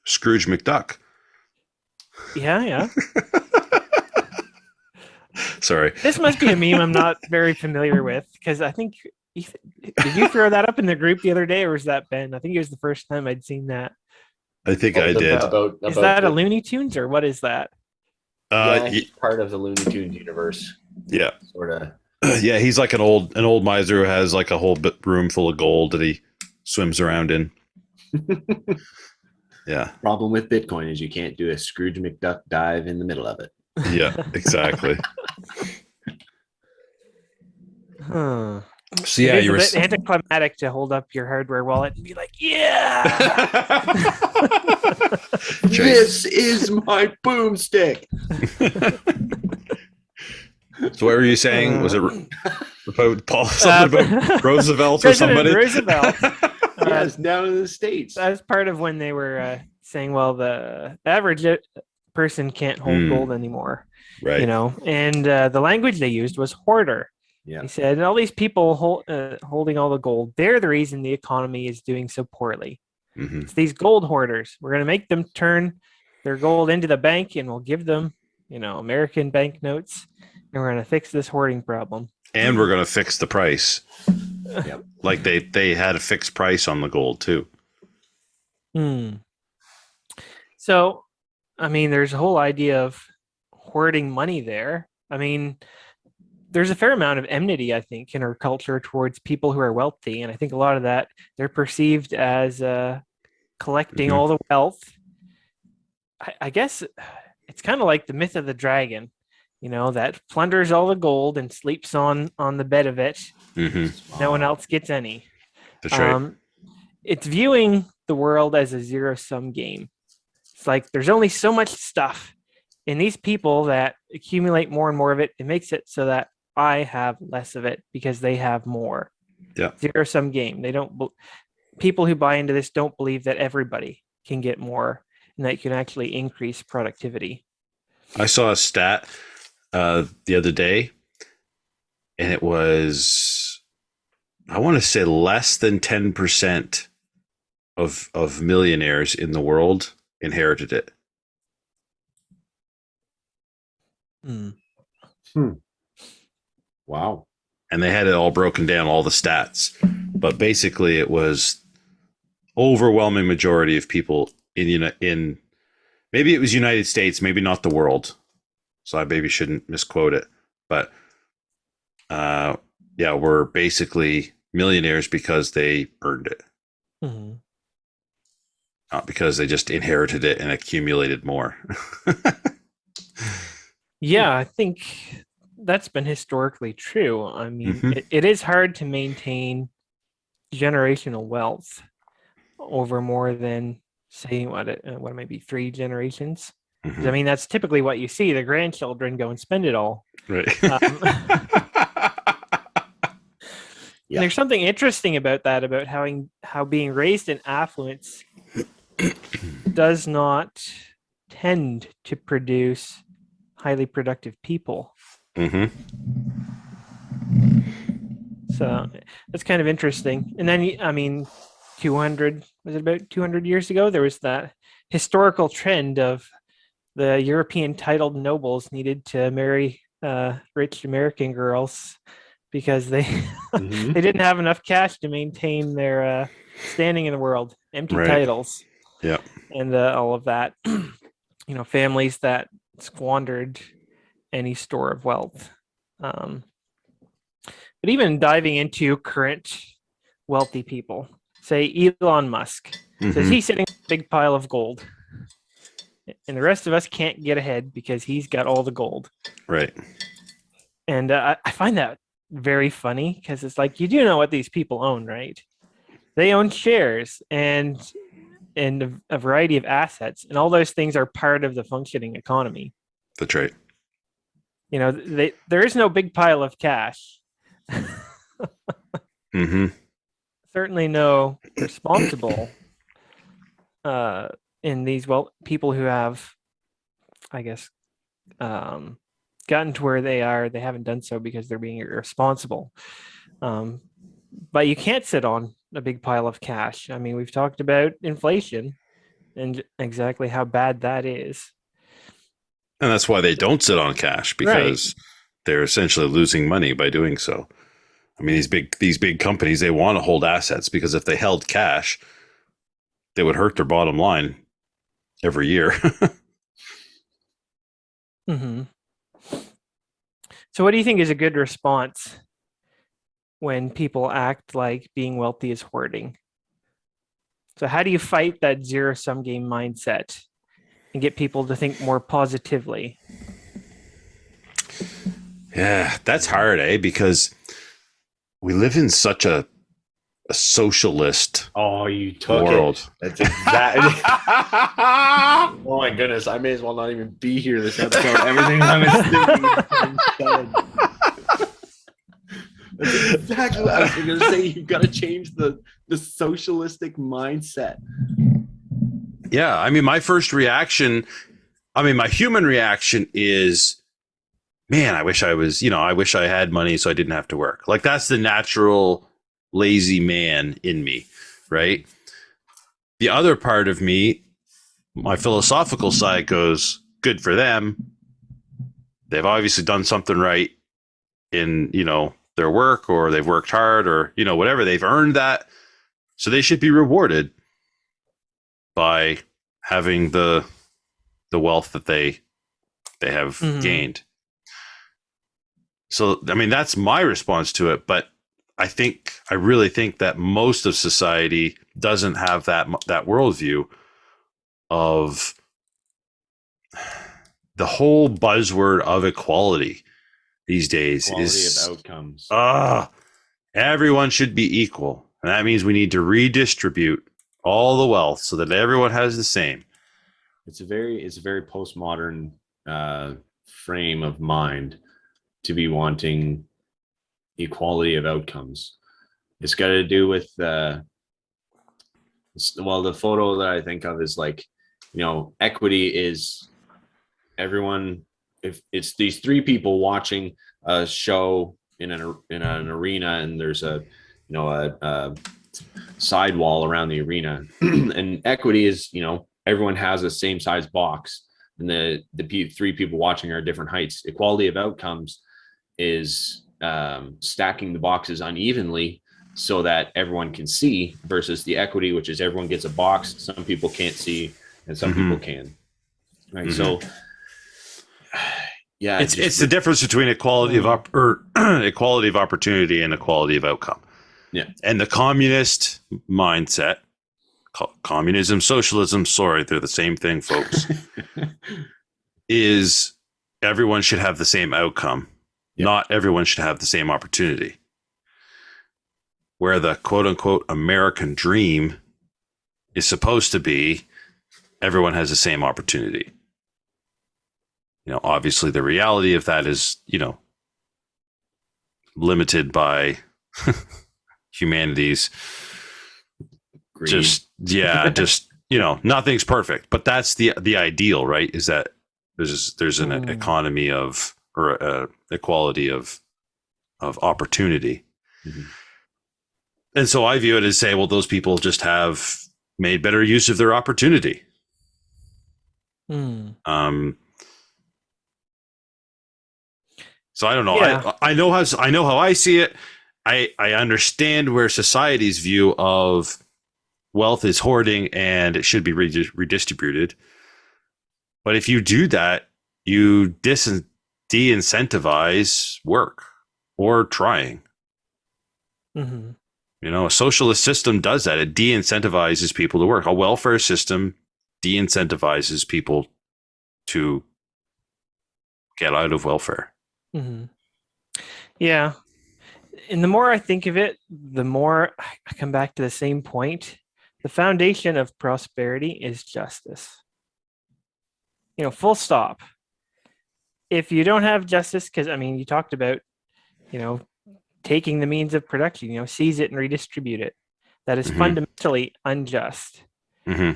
Scrooge McDuck. Yeah. Sorry. This must be a meme I'm not very familiar with, because I think did you throw that up in the group the other day, or was that Ben? I think it was the first time I'd seen that. I think I did. Is that a Looney Tunes or what is that? He's part of the Looney Tunes universe. Yeah, sort of. Yeah, he's like an old miser who has like a whole room full of gold that he swims around in. Yeah. Problem with Bitcoin is you can't do a Scrooge McDuck dive in the middle of it. Yeah, exactly. So yeah, you're a bit anticlimactic to hold up your hardware wallet and be like, "Yeah, this is my boomstick." So what were you saying? Was it about Paul? Something about Roosevelt or somebody? Roosevelt. Yes, down in the States. That was part of when they were saying, "Well, the average person can't hold gold anymore." Right. And the language they used was hoarder. Yeah. He said, and all these people holding all the gold, they're the reason the economy is doing so poorly. Mm-hmm. It's these gold hoarders. We're going to make them turn their gold into the bank, and we'll give them, American banknotes, and we're going to fix this hoarding problem. And we're going to fix the price. Yep. Like they had a fixed price on the gold too. So, I mean, there's a whole idea of hoarding money there. I mean, there's a fair amount of enmity, I think, in our culture towards people who are wealthy. And I think a lot of that, they're perceived as collecting all the wealth. I guess it's kind of like the myth of the dragon, that plunders all the gold and sleeps on the bed of it. Mm-hmm. No one else gets any. That's right. It's viewing the world as a zero-sum game. It's like there's only so much stuff. And these people that accumulate more and more of it, it makes it so that I have less of it because they have more. Yeah. Zero-sum game. They don't. People who buy into this don't believe that everybody can get more and that you can actually increase productivity. I saw a stat the other day, and it was, I want to say, less than 10% of millionaires in the world inherited it. Wow. And they had it all broken down, all the stats. But basically, it was overwhelming majority of people in maybe it was United States, maybe not the world. So I maybe shouldn't misquote it. But yeah, we're basically millionaires because they earned it. Mm-hmm. Not because they just inherited it and accumulated more. Yeah, I think that's been historically true. I mean, it is hard to maintain generational wealth over more than, say, what it might be 3 generations. I mean, that's typically what you see. The grandchildren go and spend it all. Right. And there's something interesting about that, about how being raised in affluence does not tend to produce highly productive people. So that's kind of interesting. And then, I mean, 200 years ago, there was that historical trend of the European titled nobles needed to marry rich American girls because they they didn't have enough cash to maintain their standing in the world. Empty titles. Yeah. And all of that. Families that squandered any store of wealth. But even diving into current wealthy people, say Elon Musk, says he's sitting on a big pile of gold. And the rest of us can't get ahead because he's got all the gold. Right. And I find that very funny because it's like, you do know what these people own, right? They own shares and a variety of assets, and all those things are part of the functioning economy. That's right. There is no big pile of cash. Certainly no responsible in these people who have, I guess, gotten to where they are. They haven't done so because they're being irresponsible. But you can't sit on a big pile of cash. I mean, we've talked about inflation and exactly how bad that is. And that's why they don't sit on cash, because they're essentially losing money by doing so. I mean, these big companies, they want to hold assets because if they held cash, they would hurt their bottom line every year. So what do you think is a good response when people act like being wealthy is hoarding? So how do you fight that zero-sum game mindset and get people to think more positively? Yeah, that's hard, Because we live in such a socialist you took world. That's exactly. Oh my goodness! I may as well not even be here this episode. Everything I was thinking. That's exactly what I was going to say. You've got to change the socialistic mindset. Yeah, I mean, my human reaction is, man, I wish I had money so I didn't have to work. Like, that's the natural lazy man in me, right? The other part of me, my philosophical side, goes, good for them. They've obviously done something right in, their work, or they've worked hard, or, whatever. They've earned that. So they should be rewarded by having the wealth that they have gained. So, I mean, that's my response to it. But I really think that most of society doesn't have that worldview of the whole buzzword of equality these days. Quality of outcomes. Everyone should be equal. And that means we need to redistribute all the wealth so that everyone has the same. It's a very postmodern frame of mind to be wanting equality of outcomes. It's got to do with the photo that I think of is like, equity is everyone. If it's these three people watching a show in an arena, and there's a sidewall around the arena, and equity is everyone has the same size box, and the three people watching are different heights. Equality of outcomes is stacking the boxes unevenly so that everyone can see, versus the equity, which is everyone gets a box. Some people can't see, and some people can. Right. So, yeah, it's the difference between equality of equality of opportunity and equality of outcome. Yeah. And the communist mindset, communism, socialism, sorry, they're the same thing, folks, is everyone should have the same outcome. Yep. Not everyone should have the same opportunity. Where the quote unquote American dream is supposed to be everyone has the same opportunity. Obviously the reality of that is, limited by humanity's greed. Nothing's perfect, but that's the ideal, right? Is that there's an economy of, or equality of opportunity. Mm-hmm. And so I view it as say, well, those people just have made better use of their opportunity. So I don't know. Yeah. I know how I see it. I understand where society's view of wealth is hoarding and it should be redistributed. But if you do that, you de-incentivize work or trying. Mm-hmm. A socialist system does that. It de-incentivizes people to work. A welfare system de-incentivizes people to get out of welfare. Mm-hmm. Yeah. And the more I think of it, the more I come back to the same point. The foundation of prosperity is justice. Full stop. If you don't have justice, because you talked about, taking the means of production, seize it and redistribute it. That is fundamentally unjust.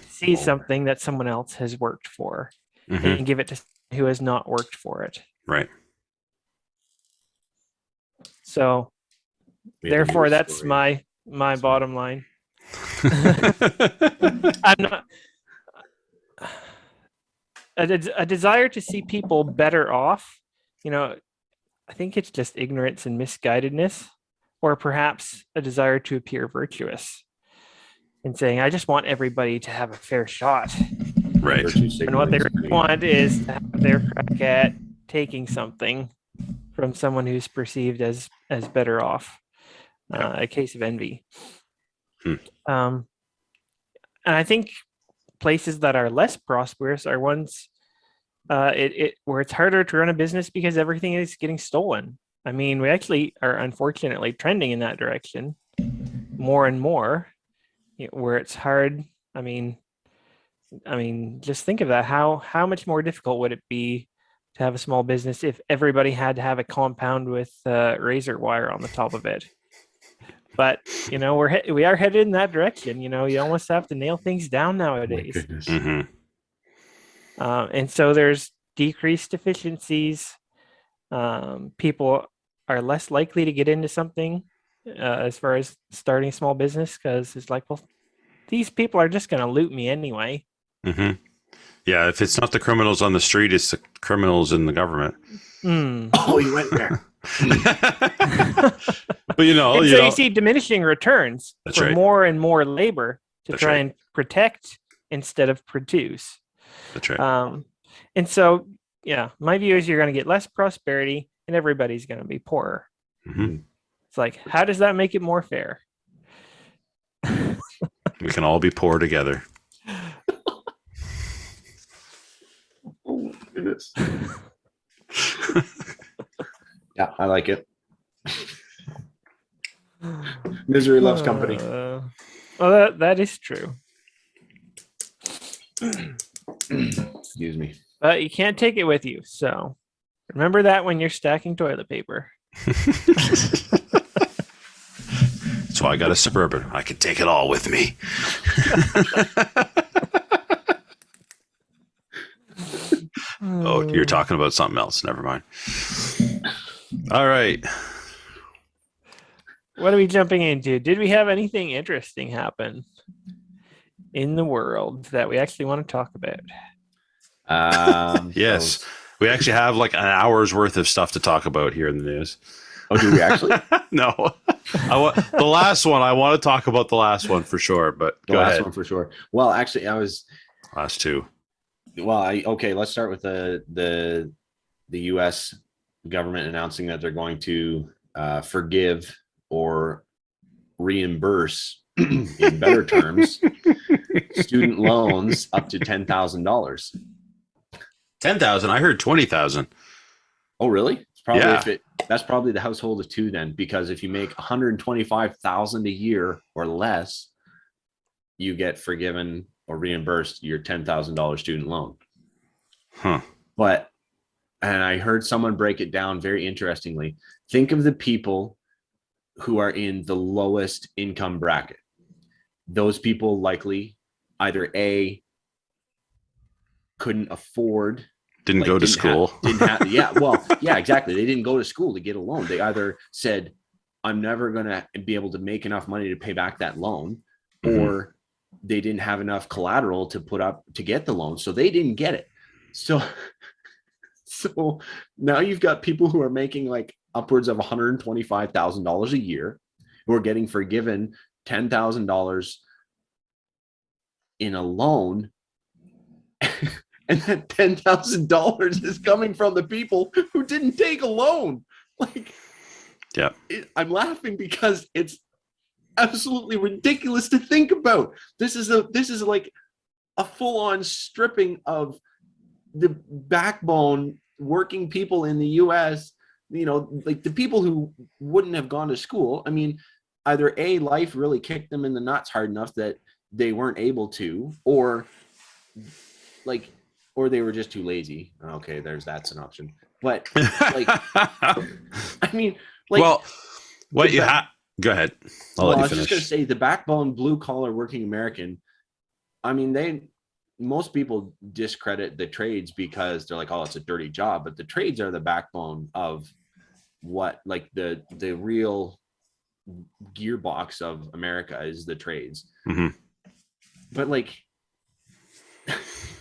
Seize something that someone else has worked for and give it to someone who has not worked for it. Right. So, therefore, that's my bottom line. I'm not a desire to see people better off. I think it's just ignorance and misguidedness, or perhaps a desire to appear virtuous and saying, I just want everybody to have a fair shot. Right. And what they really want is to have their crack at taking something from someone who's perceived as better off. A case of envy. And I think places that are less prosperous are ones where it's harder to run a business because everything is getting stolen. We actually are unfortunately trending in that direction more and more, where it's hard. Just think of that. How much more difficult would it be to have a small business if everybody had to have a compound with razor wire on the top of it? But we are headed in that direction. You almost have to nail things down nowadays. And so there's decreased efficiencies. People are less likely to get into something as far as starting a small business, because it's like, well, these people are just going to loot me anyway. Yeah, if it's not the criminals on the street, it's the criminals in the government. Oh, you went there. But you see diminishing returns for more and more labor to try and protect instead of produce. That's right. And so, my view is you're going to get less prosperity and everybody's going to be poorer. It's like, how does that make it more fair? We can all be poor together. Oh, goodness. Yeah, I like it. Misery loves company. Well, that is true. Excuse me. But you can't take it with you. So remember that when you're stacking toilet paper. That's why I got a Suburban. I can take it all with me. Oh, you're talking about something else. Never mind. All right. What are we jumping into? Did we have anything interesting happen in the world that we actually want to talk about? Yes. We actually have like an hour's worth of stuff to talk about here in the news. Oh, do we actually? No. The last one. I want to talk about the last one for sure, but The go last ahead. one for sure. Well, actually, Last two. Well, okay. Let's start with the U.S. government announcing that they're going to forgive or reimburse, in better terms, student loans up to $10,000. 10,000. I heard 20,000. Oh, really? It's probably Yeah. that's probably the household of two then, because if you make $125,000 a year or less, you get forgiven or reimbursed your $10,000 student loan. Huh. And I heard someone break it down very interestingly. Think of the people who are in the lowest income bracket. Those people likely either A, couldn't afford, Didn't go to school. Exactly. They didn't go to school to get a loan. They either said, I'm never going to be able to make enough money to pay back that loan, or they didn't have enough collateral to put up to get the loan. So they didn't get it. So now you've got people who are making like upwards of $125,000 a year who are getting forgiven $10,000 in a loan. And that $10,000 is coming from the people who didn't take a loan. Like, yeah, I'm laughing because it's absolutely ridiculous to think about. This is like a full-on stripping of the backbone working people in the U.S. You know, like the people who wouldn't have gone to school. I mean, either A, life really kicked them in the nuts hard enough that they weren't able to, or they were just too lazy. Okay, that's an option. But like, I mean, like, well, what you have? Go ahead. I'll let you I was finish. just going to say the backbone blue collar working American. I mean, most people discredit the trades because they're like, oh, it's a dirty job. But the trades are the backbone of what, like the real gearbox of America is the trades. Mm-hmm. But like,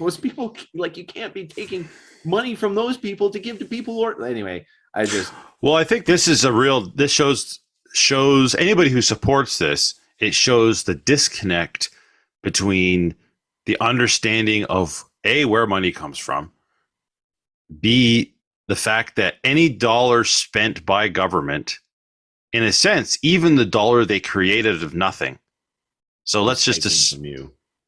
most people, like, you can't be taking money from those people to give to people. Or anyway, I think this shows anybody who supports this, it shows the disconnect between the understanding of A, where money comes from, B, the fact that any dollar spent by government, in a sense, even the dollar they created of nothing. So let's just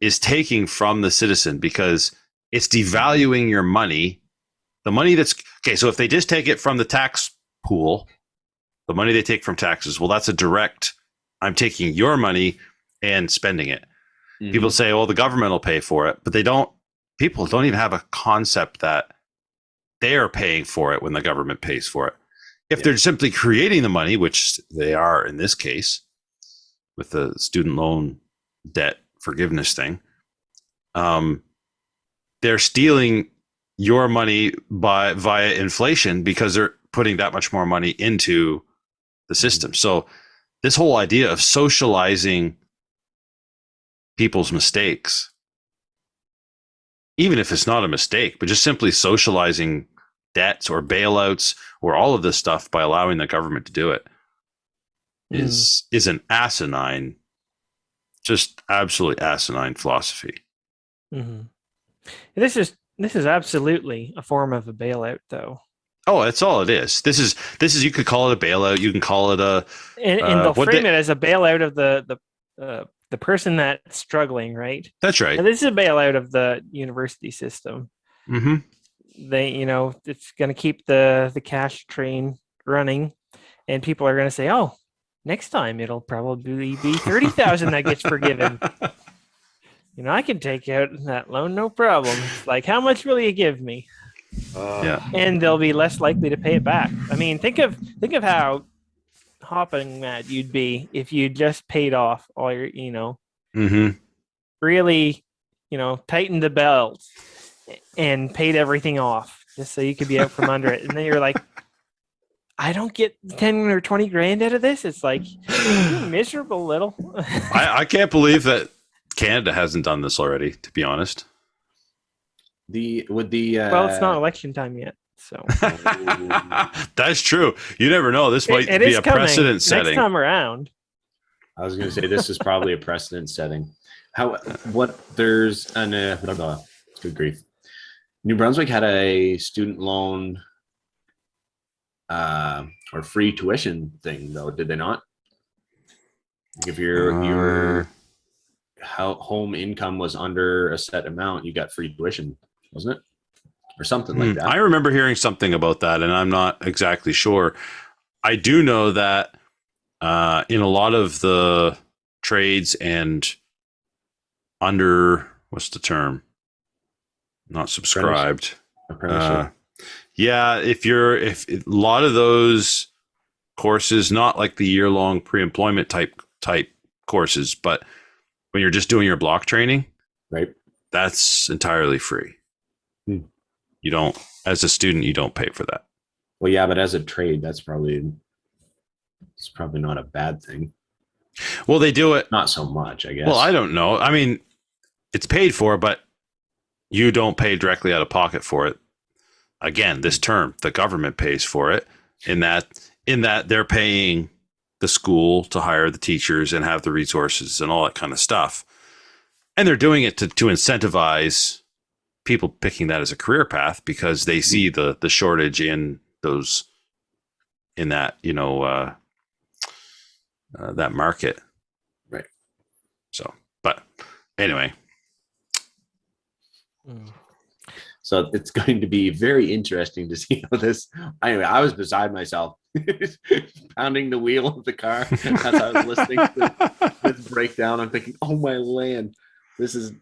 is taking from the citizen, because it's devaluing your money. The money that's okay. So if they just take it from the tax pool, the money they take from taxes, well, that's a direct, I'm taking your money and spending it. Mm-hmm. People say, well, the government will pay for it, but people don't even have a concept that they are paying for it when the government pays for it. If they're simply creating the money, which they are in this case with the student loan debt forgiveness thing, they're stealing your money via inflation because they're putting that much more money into the system. So this whole idea of socializing people's mistakes, even if it's not a mistake, but just simply socializing debts or bailouts or all of this stuff by allowing the government to do it, is an asinine, just absolutely asinine philosophy. Mm-hmm. This is absolutely a form of a bailout, though. Oh, that's all it is. This is you could call it a bailout. You can call it a and they'll frame it as a bailout of the person that's struggling, right? That's right. And this is a bailout of the university system. Mm-hmm. It's going to keep the cash train running, and people are going to say, "Oh, next time it'll probably be 30,000 that gets forgiven." I can take out that loan, no problem. It's like, how much will you give me? And they'll be less likely to pay it back. I mean, think of how hopping mad you'd be if you just paid off all your, Mm-hmm. really, tightened the belt and paid everything off just so you could be out from under it. And then you're like, I don't get 10 or 20 grand out of this. It's like, you miserable little. I can't believe that Canada hasn't done this already, to be honest. Well, it's not election time yet. So that's true. You never know. This might it be is a coming precedent setting. next time around. I was going to say this is probably a precedent setting. Good grief. New Brunswick had a student loan or free tuition thing, though, did they not? If your home income was under a set amount, you got free tuition, wasn't it? Or something like that. I remember hearing something about that, and I'm not exactly sure. I do know that in a lot of the trades and what's the term? Not subscribed. Apprenticeship. If a lot of those courses, not like the year-long pre-employment type courses, but when you're just doing your block training, right, that's entirely free. You don't, as a student, you don't pay for that. Well, yeah, but as a trade, it's probably not a bad thing. Well, they do it. Not so much, I guess. Well, I don't know. I mean, it's paid for, but you don't pay directly out of pocket for it. Again, this term, the government pays for it in that they're paying the school to hire the teachers and have the resources and all that kind of stuff. And they're doing it to incentivize people picking that as a career path because they see the shortage in that, that market. Right. So, but anyway. So it's going to be very interesting to see how this. Anyway, I was beside myself, pounding the wheel of the car as I was listening to this breakdown. I'm thinking, oh my land, this is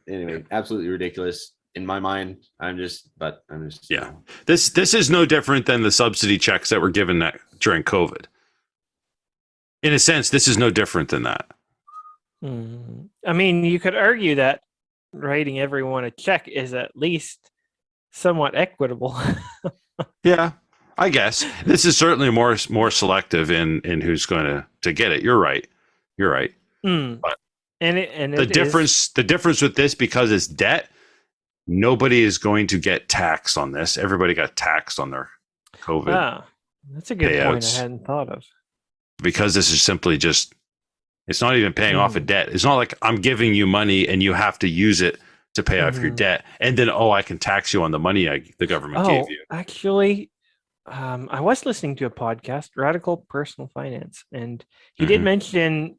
absolutely ridiculous in my mind. I'm just. Yeah. This is no different than the subsidy checks that were given during COVID. In a sense, this is no different than that. I mean, you could argue that writing everyone a check is at least somewhat equitable. Yeah, I guess this is certainly more selective in who's going to get it. You're right. But the difference with this, because it's debt, nobody is going to get taxed on this. Everybody got taxed on their COVID. That's a good payouts. point I hadn't thought of. Because this is simply just, it's not even paying off a debt. It's not like I'm giving you money and you have to use it to pay off your debt, and then I can tax you on the money the government gave you. Actually, I was listening to a podcast, Radical Personal Finance, and he did mention,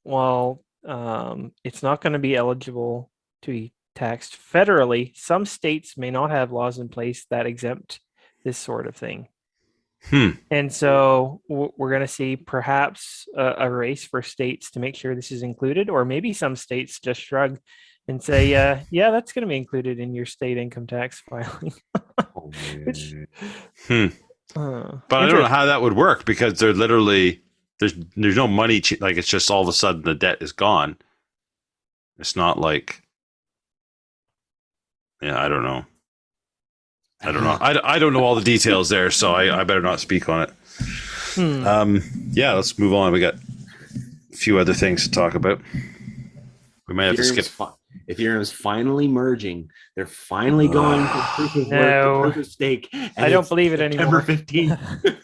it's not going to be eligible to be taxed federally. Some states may not have laws in place that exempt this sort of thing. And so we're going to see perhaps a race for states to make sure this is included, or maybe some states just shrug and say, yeah, that's going to be included in your state income tax filing. But I don't know how that would work, because they're literally, there's no money, like it's just all of a sudden the debt is gone. It's not like, I don't know. I don't know all the details there, so I better not speak on it. Let's move on. We got a few other things to talk about. We might have to skip. Ethereum's finally merging. They're finally going from proof of work to proof of stake. I don't believe it anymore. September 15th.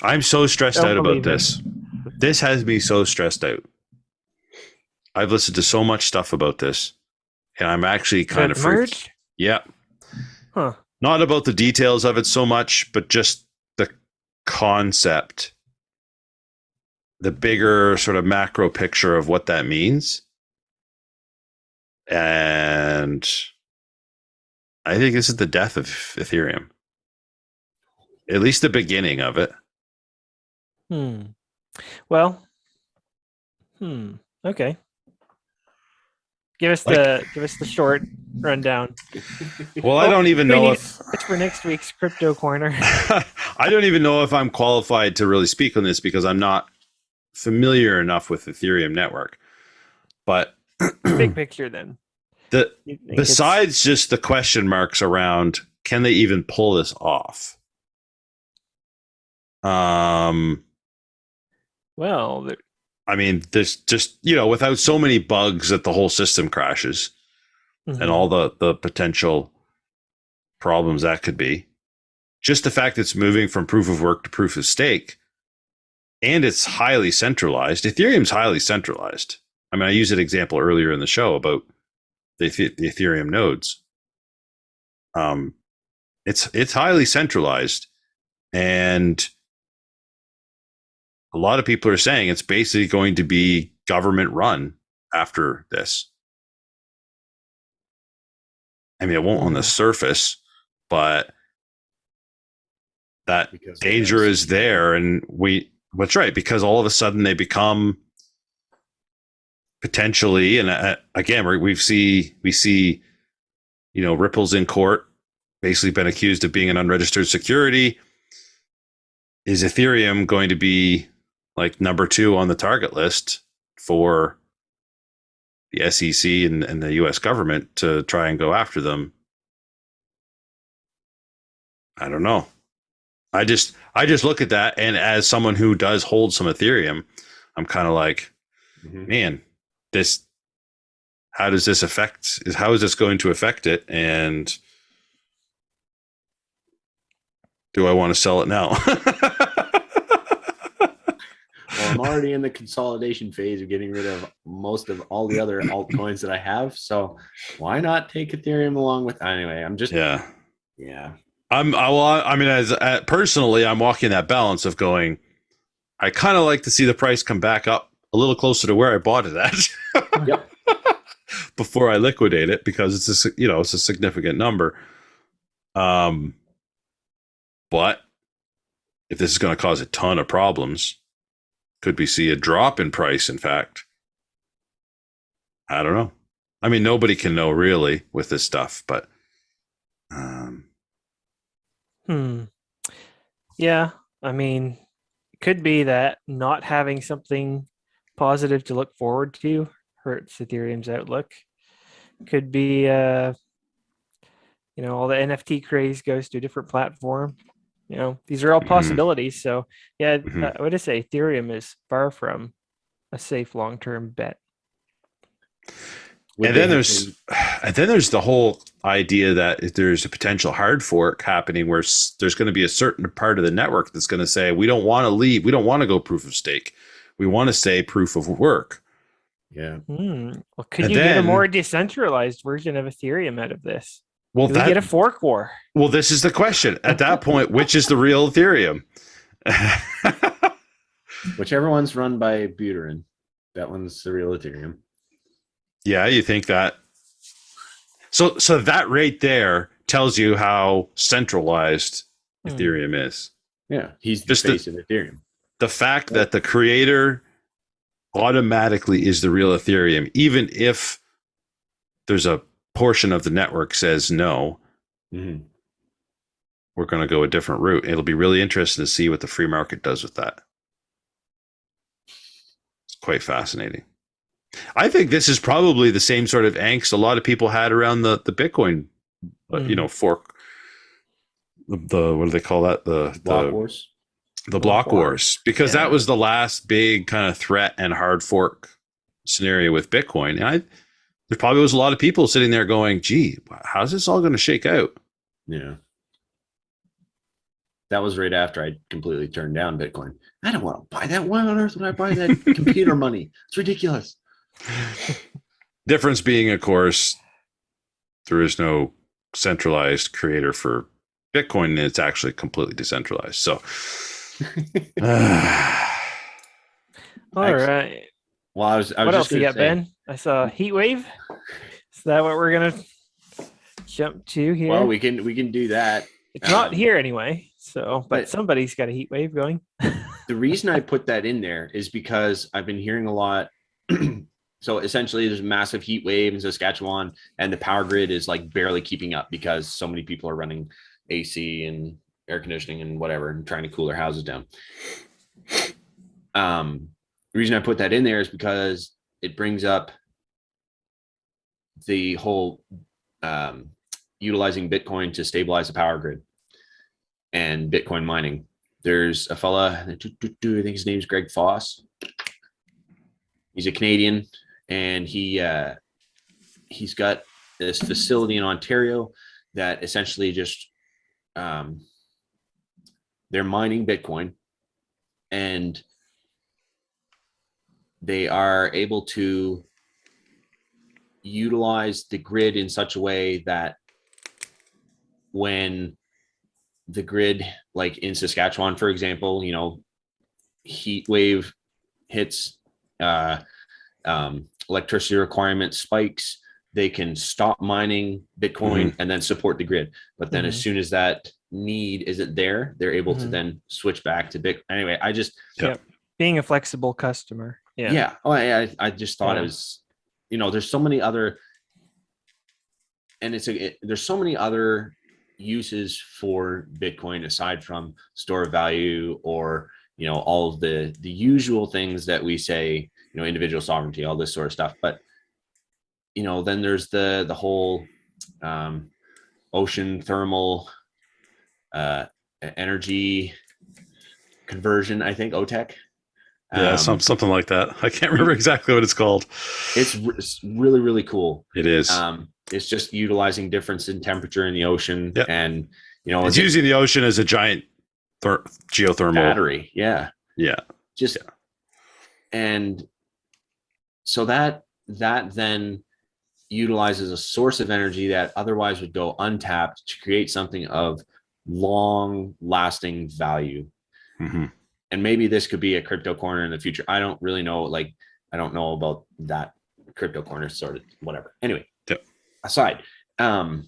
I'm so stressed out about this. This has me so stressed out. I've listened to so much stuff about this, and I'm actually kind of freaked. Yeah. Huh. Not about the details of it so much, but just the concept, the bigger sort of macro picture of what that means. And I think this is the death of Ethereum. At least the beginning of it. Well, okay. Give us the short rundown. Well, I don't even know if it's for next week's crypto corner. I don't even know if I'm qualified to really speak on this because I'm not familiar enough with the Ethereum network. But Big picture, then. Besides just the question marks around, can they even pull this off? Well, I mean, there's just, without so many bugs that the whole system crashes and all the potential problems that could be. Just the fact that it's moving from proof of work to proof of stake, and it's highly centralized. Ethereum's highly centralized. I mean, I used an example earlier in the show about the Ethereum nodes. It's highly centralized, and a lot of people are saying it's basically going to be government run after this. I mean, it won't on the surface, but that danger is there, and that's right, because all of a sudden they become potentially, and again, we see Ripple's in court, basically been accused of being an unregistered security. Is Ethereum going to be like number 2 on the target list for the SEC and the US government to try and go after them? I don't know. I just look at that, and as someone who does hold some Ethereum, I'm kind of like, man, how is this going to affect it? And do I want to sell it now? Well, I'm already in the consolidation phase of getting rid of most of all the other altcoins that I have. So why not take Ethereum along with? Anyway, I'm just yeah. Personally, I'm walking that balance of going, I kind of like to see the price come back up a little closer to where I bought it at. Yep. Before I liquidate it, because it's a significant number. But if this is going to cause a ton of problems, could we see a drop in price? In fact, I don't know. I mean, nobody can know really with this stuff, but yeah, I mean, it could be that not having something positive to look forward to hurts Ethereum's outlook. Could be all the NFT craze goes to a different platform. These are all possibilities. So yeah, I would say Ethereum is far from a safe long-term bet. And then there's the whole idea that if there's a potential hard fork happening where there's going to be a certain part of the network that's going to say, we don't want to leave. We don't want to go proof of stake. We want to stay proof of work. Yeah. Well, could you get a more decentralized version of Ethereum out of this? Well, we get a fork war. Well, this is the question. At that point, which is the real Ethereum? Whichever one's run by Buterin, that one's the real Ethereum. Yeah, you think that? So that right there tells you how centralized Ethereum is. Yeah, he's the face of Ethereum. The fact that the creator automatically is the real Ethereum, even if there's a portion of the network says no, we're going to go a different route. It'll be really interesting to see what the free market does with that. It's quite fascinating. I think this is probably the same sort of angst a lot of people had around the Bitcoin, fork. The what do they call that? The block wars. The block wars, because that was the last big kind of threat and hard fork scenario with Bitcoin. And there probably was a lot of people sitting there going, "Gee, how's this all going to shake out?" Yeah. That was right after I completely turned down Bitcoin. I don't want to buy that. Why on earth would I buy that computer money? It's ridiculous. Difference being, of course, there is no centralized creator for Bitcoin, and it's actually completely decentralized. So, all right. Well, I was what else you got, Ben? I saw heat wave. Is that what we're gonna jump to here? Well, we can do that. It's not here anyway. So, but somebody's got a heat wave going. The reason I put that in there is because I've been hearing a lot So essentially, there's a massive heat wave in Saskatchewan, and the power grid is like barely keeping up because so many people are running AC and air conditioning and whatever and trying to cool their houses down. The reason I put that in there is because it brings up the whole utilizing Bitcoin to stabilize the power grid and Bitcoin mining. There's a fella, I think his name is Greg Foss. He's a Canadian, and he's got this facility in Ontario that essentially just they're mining Bitcoin, and they are able to utilize the grid in such a way that when the grid, like in Saskatchewan, for example, heat wave hits, electricity requirement spikes, they can stop mining Bitcoin and then support the grid. But then as soon as that need isn't there, they're able to then switch back to Bitcoin. Anyway, I just being a flexible customer. Yeah. Oh, I just thought it was, there's so many other, and there's so many other uses for Bitcoin aside from store of value or, all of the usual things that we say, individual sovereignty, all this sort of stuff. But, then there's the whole ocean thermal energy conversion, I think, OTEC. Yeah, something like that. I can't remember exactly what it's called. It's really, really cool. It is. It's just utilizing difference in temperature in the ocean, and it's using the ocean as a giant geothermal battery. Yeah. Just and so that then utilizes a source of energy that otherwise would go untapped to create something of long-lasting value. And maybe this could be a crypto corner in the future. I don't really know. Like, I don't know about that crypto corner sort of whatever. Anyway, aside, a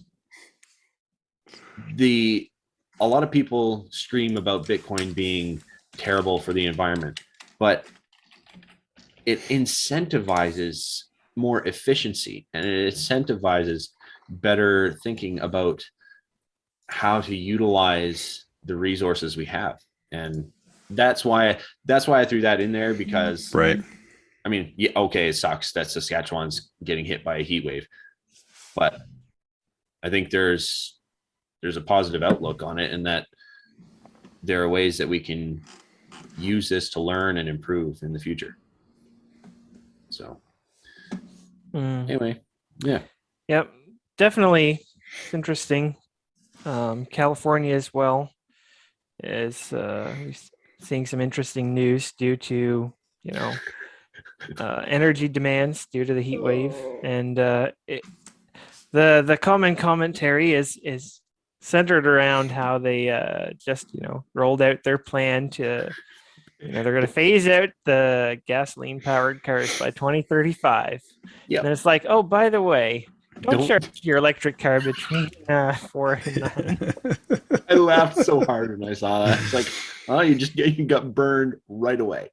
lot of people scream about Bitcoin being terrible for the environment, but it incentivizes more efficiency and it incentivizes better thinking about how to utilize the resources we have. And that's why I threw that in there, because right. I mean, yeah, okay, it sucks that Saskatchewan's getting hit by a heat wave, but I think there's a positive outlook on it, and that there are ways that we can use this to learn and improve in the future. So anyway, Yep, definitely. It's interesting. California as well is seeing some interesting news due to energy demands due to the heat wave, and the common commentary is centered around how they just rolled out their plan to they're going to phase out the gasoline powered cars by 2035. Yeah, and it's like, oh, by the way, don't charge your electric car between 4 and 9. I laughed so hard when I saw that. It's like, oh, you got burned right away.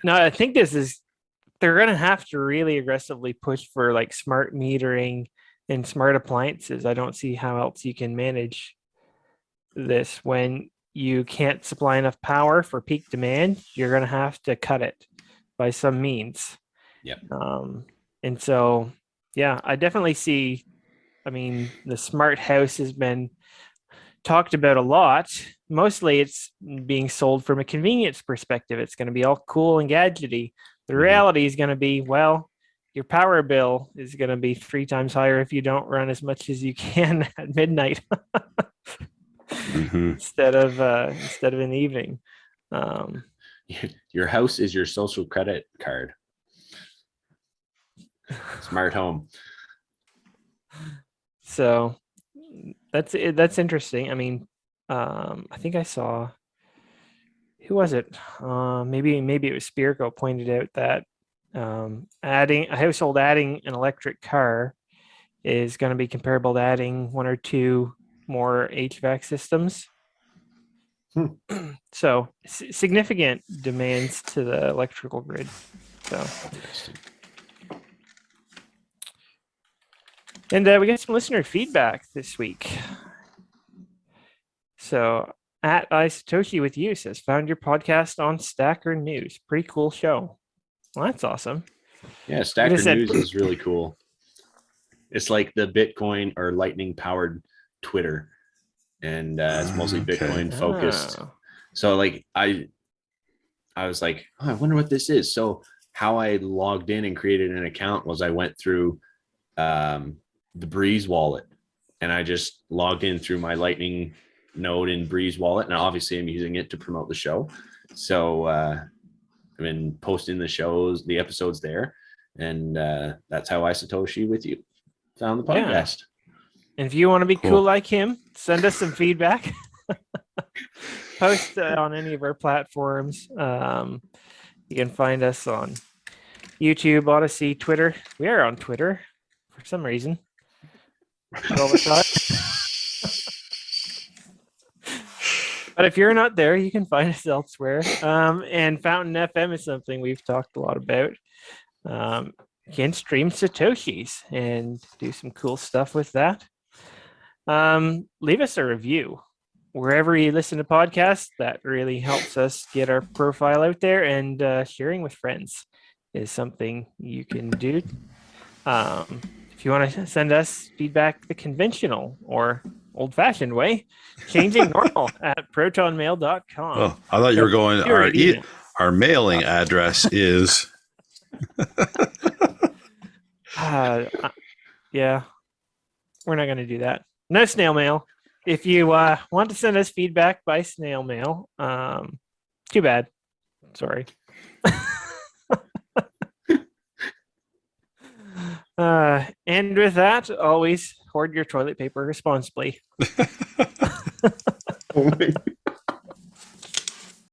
No, I think they're going to have to really aggressively push for like smart metering and smart appliances. I don't see how else you can manage this when you can't supply enough power for peak demand. You're going to have to cut it by some means. Yeah. And so, I definitely see, the smart house has been talked about a lot. Mostly it's being sold from a convenience perspective. It's going to be all cool and gadgety. The reality is going to be, your power bill is going to be 3 times higher if you don't run as much as you can at midnight instead of in the evening. Your house is your social credit card. Smart home. So that's interesting. I think I saw, who was it? Maybe it was Spirko pointed out that adding an electric car is going to be comparable to adding 1 or 2 more HVAC systems. So significant demands to the electrical grid. So, and we got some listener feedback this week. So at iSatoshi with you says, found your podcast on Stacker News. Pretty cool show. Well, that's awesome. Yeah, Stacker News is really cool. It's like the Bitcoin or Lightning powered Twitter, and it's mostly Bitcoin focused. So like I was like, oh, I wonder what this is. So how I logged in and created an account was I went through the Breeze wallet, and I just logged in through my Lightning node in Breeze wallet, and obviously I'm using it to promote the show. So I've been posting the episodes there, and that's how iSatoshi with you found the podcast. Yeah. And if you want to be cool like him, send us some feedback. Post on any of our platforms. You can find us on YouTube, Odysee, Twitter. We are on Twitter for some reason. All the time. But if you're not there, you can find us elsewhere. And Fountain FM is something we've talked a lot about. You can stream Satoshis and do some cool stuff with that. Leave us a review wherever you listen to podcasts. That really helps us get our profile out there, and sharing with friends is something you can do. If you want to send us feedback the conventional or old-fashioned way, changingnormal at protonmail.com. Oh, I thought you were going, our mailing address is... Yeah, we're not going to do that. No snail mail. If you want to send us feedback by snail mail, too bad. Sorry. And with that, always hoard your toilet paper responsibly.